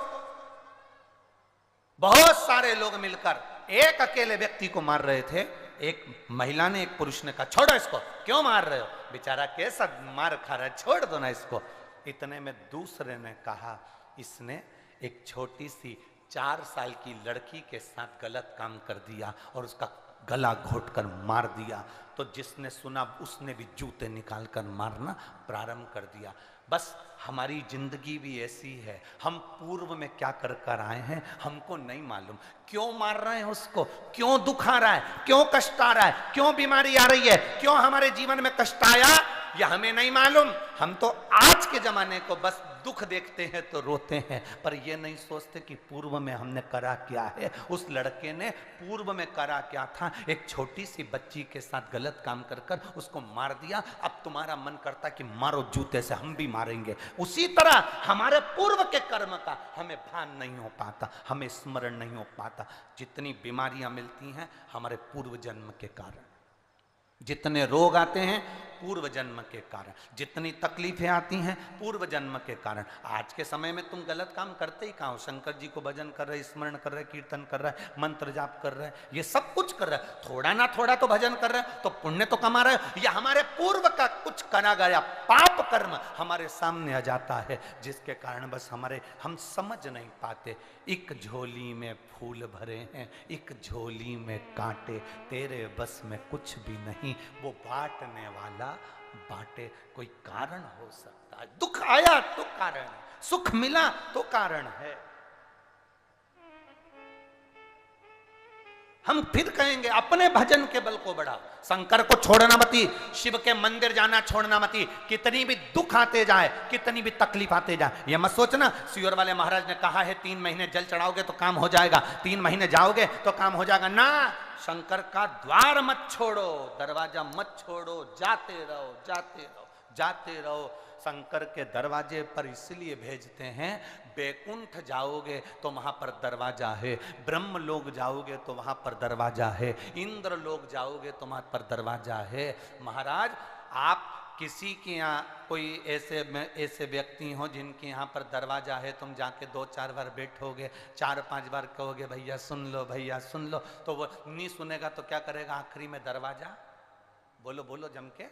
बहुत सारे लोग मिलकर एक अकेले व्यक्ति को मार रहे थे। एक महिला ने, एक पुरुष ने कहा, छोड़ो इसको, क्यों मार रहे हो, बेचारा कैसा मार खा रहा है, छोड़ दो ना इसको। इतने में दूसरे ने कहा, इसने एक छोटी सी 4 साल की लड़की के साथ गलत काम कर दिया और उसका गला घोटकर मार दिया। तो जिसने सुना उसने भी जूते निकालकर मारना प्रारंभ कर दिया। बस हमारी जिंदगी भी ऐसी है, हम पूर्व में क्या कर कर आए हैं हमको नहीं मालूम। क्यों मार रहे हैं उसको, क्यों दुख आ रहा है, क्यों कष्ट आ रहा है, क्यों बीमारी आ रही है, क्यों हमारे जीवन में कष्ट आया, यह हमें नहीं मालूम। हम तो आज के जमाने को बस दुख देखते हैं तो रोते हैं, पर यह नहीं सोचते कि पूर्व में हमने करा क्या है। उस लड़के ने पूर्व में करा क्या था, एक छोटी सी बच्ची के साथ गलत काम कर कर उसको मार दिया। अब तुम्हारा मन करता कि मारो जूते से, हम भी मारेंगे। उसी तरह हमारे पूर्व के कर्म का हमें भान नहीं हो पाता, हमें स्मरण नहीं हो पाता। जितनी बीमारियां मिलती हैं हमारे पूर्व जन्म के कारण, जितने रोग आते हैं पूर्व जन्म के कारण, जितनी तकलीफें आती हैं पूर्व जन्म के कारण। आज के समय में तुम गलत काम करते ही कहाँ हो, शंकर जी को भजन कर रहे, स्मरण कर रहे, कीर्तन कर रहे, मंत्र जाप कर रहे, ये सब कुछ कर रहे, थोड़ा ना थोड़ा तो भजन कर रहे, तो पुण्य तो कमा रहे। या हमारे पूर्व का कुछ करा गया पाप कर्म हमारे सामने आ जाता है, जिसके कारण बस हम समझ नहीं पाते। एक झोली में फूल भरे हैं, एक झोली में कांटे, तेरे बस में कुछ भी नहीं, वो बांटने वाला बांटे। कोई कारण हो सकता है, दुख आया तो कारण है, सुख मिला तो कारण है। हम फिर कहेंगे अपने भजन के बल को बढ़ाओ, शंकर को छोड़ना मती, शिव के मंदिर जाना छोड़ना मती। कितनी भी दुख आते जाए, कितनी भी तकलीफ आते जाए, ये मत सोचना सियोर वाले महाराज ने कहा है 3 महीने जल चढ़ाओगे तो काम हो जाएगा, 3 महीने जाओगे तो काम हो जाएगा ना। शंकर का द्वार मत छोड़ो, दरवाजा मत छोड़ो, जाते रहो जाते रहो जाते रहो। शंकर के दरवाजे पर इसलिए भेजते हैं, बैकुंठ जाओगे तो वहां पर दरवाजा है, ब्रह्म लोग जाओगे तो वहां पर दरवाजा है, इंद्र लोग जाओगे तो वहां पर दरवाजा है। महाराज आप किसी के यहाँ कोई ऐसे व्यक्ति हो जिनके यहाँ पर दरवाजा है, तुम जाके 2-4 बार बैठोगे, 4-5 बार कहोगे भैया सुन लो भैया सुन लो, तो वो नहीं सुनेगा तो क्या करेगा, आखिरी में दरवाजा बोलो बोलो जम के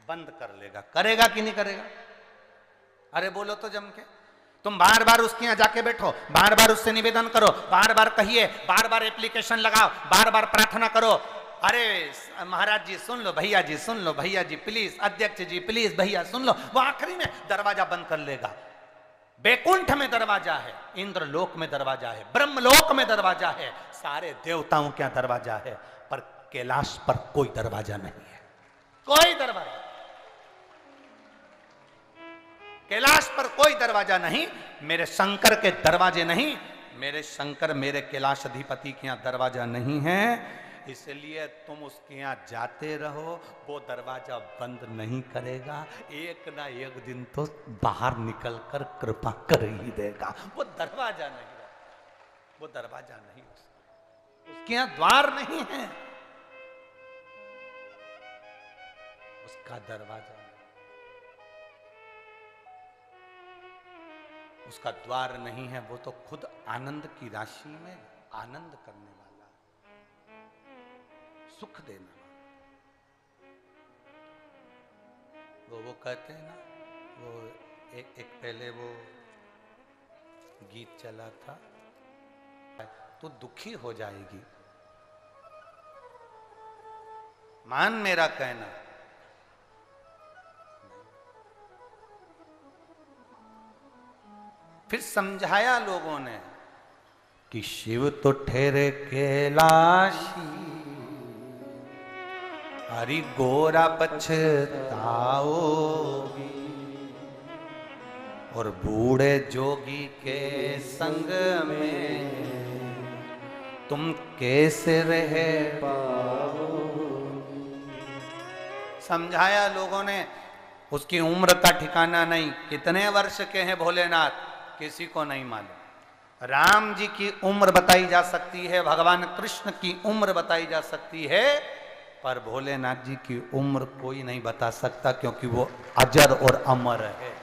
बंद कर लेगा। करेगा कि नहीं करेगा? अरे बोलो तो जम के। तुम बार बार उसके यहाँ जाके बैठो, बार बार उससे निवेदन करो, बार बार कहिए, बार बार एप्लीकेशन लगाओ, बार बार प्रार्थना करो, अरे महाराज जी सुन लो, भैया जी सुन लो, भैया जी प्लीज, अध्यक्ष जी प्लीज, भैया सुन लो, वो आखिरी में दरवाजा बंद कर लेगा। बैकुंठ में दरवाजा है, इंद्र लोक में दरवाजा है, ब्रह्मलोक में दरवाजा है, सारे देवताओं के दरवाजा है, पर कैलाश पर कोई दरवाजा नहीं है, कोई दरवाजा। कैलाश पर कोई दरवाजा नहीं, मेरे शंकर के दरवाजे नहीं, मेरे शंकर मेरे कैलाश अधिपति के यहाँ दरवाजा नहीं है, इसलिए तुम उसके यहाँ जाते रहो, वो दरवाजा बंद नहीं करेगा, एक ना एक दिन तो बाहर निकलकर कृपा कर ही देगा। वो दरवाजा नहीं, वो दरवाजा नहीं, उसके यहाँ द्वार नहीं है, उसका दरवाजा, उसका द्वार नहीं है, वो तो खुद आनंद की राशि में आनंद करने वाला, सुख देना। वो कहते हैं ना, वो एक पहले वो गीत चला था, तो दुखी हो जाएगी, मान मेरा कहना। फिर समझाया लोगों ने कि शिव तो ठहरे कैलाशी, हरि गोरा पछताओगी, और बूढ़े जोगी के संग में तुम कैसे रह पाओगी। समझाया लोगों ने, उसकी उम्र का ठिकाना नहीं, कितने वर्ष के हैं भोलेनाथ किसी को नहीं मालूम। राम जी की उम्र बताई जा सकती है, भगवान कृष्ण की उम्र बताई जा सकती है, पर भोलेनाथ जी की उम्र कोई नहीं बता सकता, क्योंकि वो अजर और अमर है।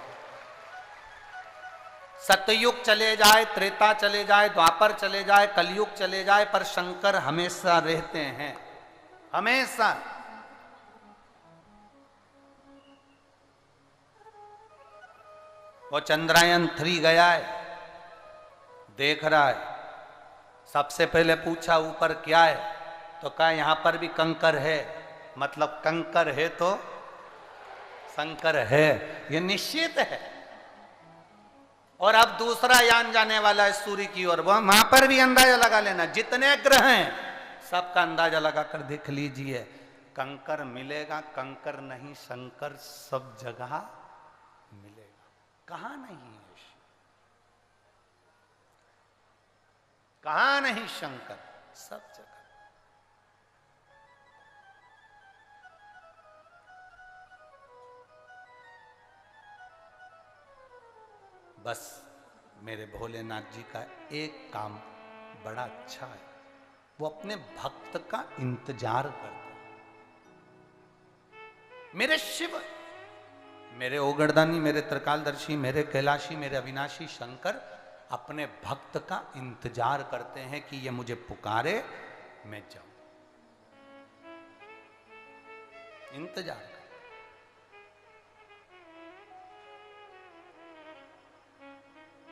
सतयुग चले जाए, त्रेता चले जाए, द्वापर चले जाए, कलयुग चले जाए, पर शंकर हमेशा रहते हैं, हमेशा। वो चंद्रयान 3 गया है, देख रहा है, सबसे पहले पूछा ऊपर क्या है, तो कहा यहां पर भी कंकर है, मतलब कंकर है तो शंकर है, ये निश्चित है। और अब दूसरा यान जाने वाला है सूर्य की ओर, वहां पर भी अंदाजा लगा लेना, जितने ग्रह हैं सबका अंदाजा लगा कर देख लीजिए, कंकर मिलेगा, कंकर नहीं शंकर सब जगह मिलेगा। कहां नहीं है, कहां नहीं शंकर, सब जगह। बस मेरे भोलेनाथ जी का एक काम बड़ा अच्छा है, वो अपने भक्त का इंतजार करते हैं। मेरे शिव, मेरे ओगरदानी, मेरे त्रिकालदर्शी, मेरे कैलाशी, मेरे अविनाशी शंकर अपने भक्त का इंतजार करते हैं कि ये मुझे पुकारे, मैं जाऊं, इंतजार कर।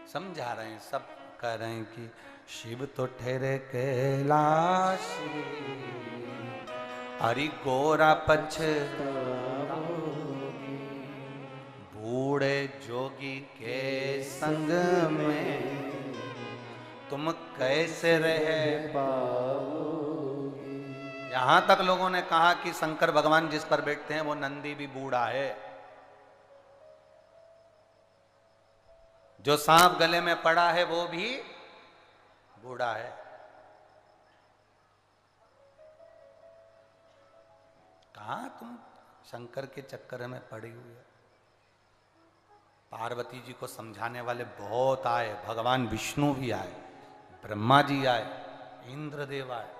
समझा रहे हैं, सब कह रहे हैं कि शिव तो ठहरे कैलाशी, हरि गोरा पछताओगी, बूढ़े जोगी के संग में तुम कैसे रह पाओ। यहां तक लोगों ने कहा कि शंकर भगवान जिस पर बैठते हैं वो नंदी भी बूढ़ा है। जो सांप गले में पड़ा है वो भी बूढ़ा है। कहां तुम शंकर के चक्कर में पड़ी हुई है। पार्वती जी को समझाने वाले बहुत आए, भगवान विष्णु भी आए, ब्रह्मा जी आए, इंद्रदेव आए,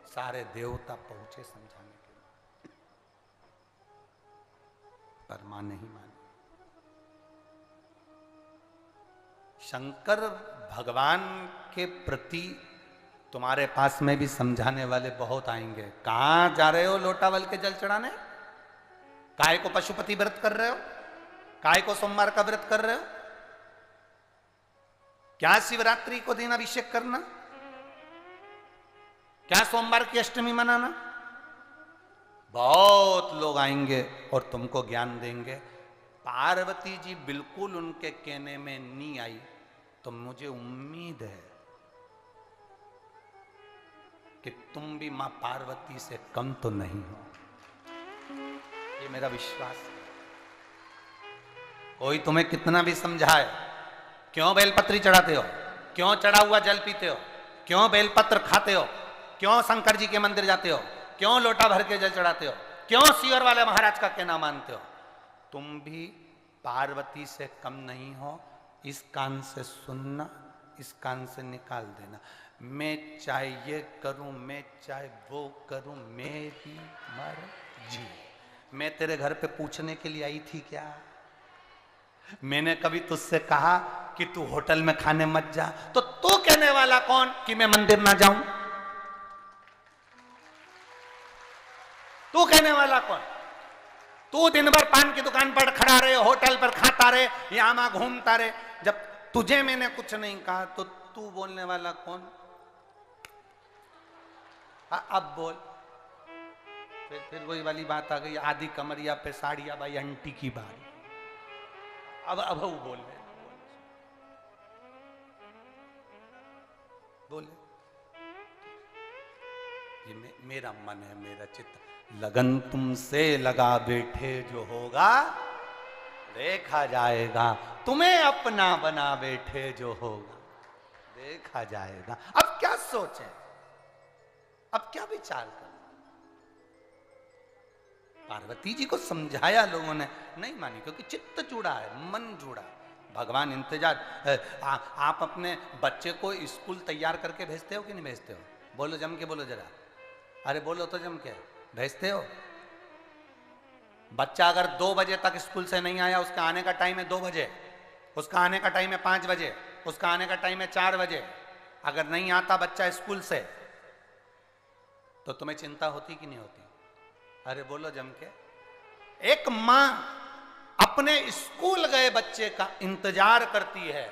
सारे देवता पहुंचे समझाने के लिए, पर मां नहीं मानी। शंकर भगवान के प्रति तुम्हारे पास में भी समझाने वाले बहुत आएंगे। कहां जा रहे हो लोटावल के जल चढ़ाने? काय को पशुपति व्रत कर रहे हो? काय को सोमवार का व्रत कर रहे हो? क्या शिवरात्रि को दिन अभिषेक करना? क्या सोमवार की अष्टमी मनाना? बहुत लोग आएंगे और तुमको ज्ञान देंगे। पार्वती जी बिल्कुल उनके कहने में नहीं आई, तो मुझे उम्मीद है कि तुम भी मां पार्वती से कम तो नहीं हो। ये मेरा विश्वास है। कोई तुम्हें कितना भी समझाए, क्यों बेलपत्री चढ़ाते हो, क्यों चढ़ा हुआ जल पीते हो, क्यों बेलपत्र खाते हो, क्यों शंकर जी के मंदिर जाते हो, क्यों लोटा भर के जल चढ़ाते हो, क्यों सीवर वाले महाराज का कहना मानते हो, तुम भी पार्वती से कम नहीं हो। इस कान से सुनना, इस कान से निकाल देना। मैं चाहे ये करूं, मैं चाहे वो करूं, मेरी मर्जी। मैं तेरे घर पे पूछने के लिए आई थी क्या? मैंने कभी तुझसे कहा कि तू होटल में खाने मत जा? तो तू कहने वाला कौन कि मैं मंदिर ना जाऊं? तू कहने वाला कौन? तू दिन भर पान की दुकान पर खड़ा रहे, होटल पर खाता रहे, यहां घूमता रहे। जब तुझे मैंने कुछ नहीं कहा तो तू बोलने वाला कौन? अब बोल। फिर वही वाली बात आ गई, आधी कमरिया पे साड़िया भाई अंटी की बात। अब वो बोले ये मेरा मन है, मेरा चित्त। लगन तुमसे लगा बैठे जो होगा देखा जाएगा, तुम्हें अपना बना बैठे जो होगा देखा जाएगा। अब क्या सोचे, अब क्या विचार कर? पार्वती जी को समझाया लोगों ने, नहीं मानी, क्योंकि चित्त जुड़ा है, मन जुड़ा। भगवान इंतजार। आप अपने बच्चे को स्कूल तैयार करके भेजते हो कि नहीं भेजते हो? बोलो जम के, बोलो जरा। अरे बोलो तो जम के, भेजते हो? बच्चा अगर 2 बजे तक स्कूल से नहीं आया, उसका आने का टाइम है 2 बजे, उसका आने का टाइम है 5 बजे, उसका आने का टाइम है 4 बजे। अगर नहीं आता बच्चा स्कूल से तो तुम्हें चिंता होती कि नहीं होती? अरे बोलो जम के। एक मां अपने स्कूल गए बच्चे का इंतजार करती है।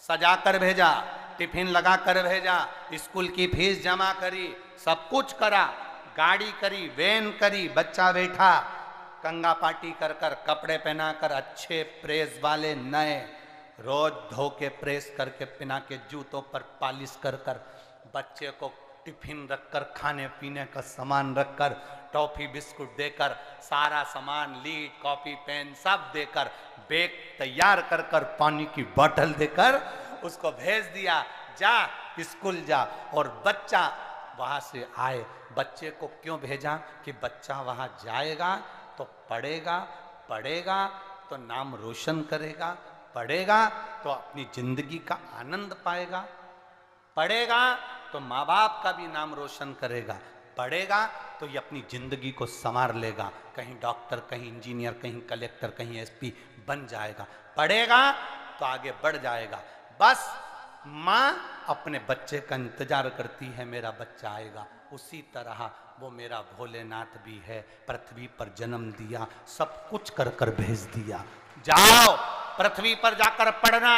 सजा कर भेजा, टिफिन लगा कर भेजा, स्कूल की फीस जमा करी, सब कुछ करा, गाड़ी करी, वैन करी, बच्चा बैठा, कंगा पार्टी कर कर, कपड़े पहनाकर, अच्छे प्रेस वाले नए, रोज धो के प्रेस करके पिना के, जूतों पर पालिश कर कर, बच्चे को टिफिन रखकर, खाने पीने का सामान रखकर, टॉफी बिस्कुट देकर, सारा सामान, लीड, कॉपी, पेन सब देकर, बैग तैयार कर कर, पानी की बोतल देकर उसको भेज दिया, जा स्कूल जा। और बच्चा वहां से आए। बच्चे को क्यों भेजा? कि बच्चा वहां जाएगा तो पढ़ेगा, पढ़ेगा तो नाम रोशन करेगा, पढ़ेगा तो अपनी जिंदगी का आनंद पाएगा, पढ़ेगा तो माँ बाप का भी नाम रोशन करेगा, पढ़ेगा तो ये अपनी जिंदगी को संवार लेगा, कहीं डॉक्टर, कहीं इंजीनियर, कहीं कलेक्टर, कहीं एसपी बन जाएगा, पढ़ेगा तो आगे बढ़ जाएगा। बस माँ अपने बच्चे का इंतजार करती है, मेरा बच्चा आएगा। उसी तरह वो मेरा भोलेनाथ भी है, पृथ्वी पर जन्म दिया, सब कुछ कर कर भेज दिया। जाओ पृथ्वी पर जाकर पढ़ना,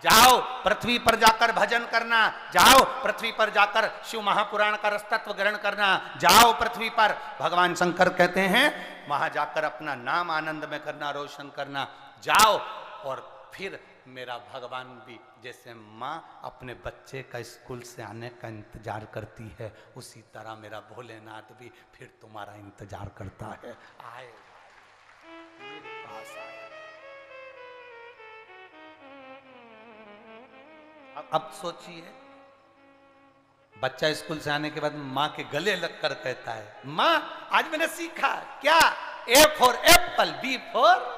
जाओ पृथ्वी पर जाकर भजन करना, जाओ पृथ्वी पर जाकर शिव महापुराण का रसतत्व ग्रहण करना, जाओ पृथ्वी पर। भगवान शंकर कहते हैं वहां जाकर अपना नाम आनंद में करना, रोशन करना। जाओ और फिर मेरा भगवान भी जैसे माँ अपने बच्चे का स्कूल से आने का इंतजार करती है, उसी तरह मेरा भोलेनाथ भी फिर तुम्हारा इंतजार करता है। आए मेरे पास आए। अब सोचिए, बच्चा स्कूल से आने के बाद माँ के गले लगकर कहता है, माँ आज मैंने सीखा क्या, A for apple, B for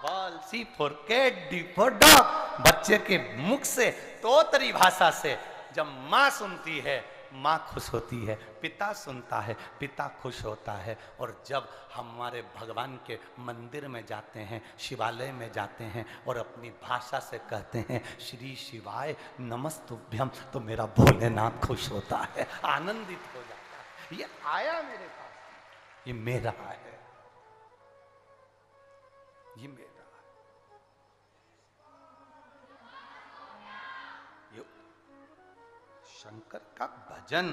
ball, C for cat, D for dog. बच्चे के मुख से तोतरी भाषा से जब माँ सुनती है, माँ खुश होती है, पिता सुनता है, पिता खुश होता है। और जब हमारे भगवान के मंदिर में जाते हैं, शिवालय में जाते हैं और अपनी भाषा से कहते हैं श्री शिवाय नमस्तुभ्यम, तो मेरा भोलेनाथ खुश होता है, आनंदित हो जाता है। ये आया मेरे पास, ये मेरा है, ये मेरा है। ये शंकर का भजन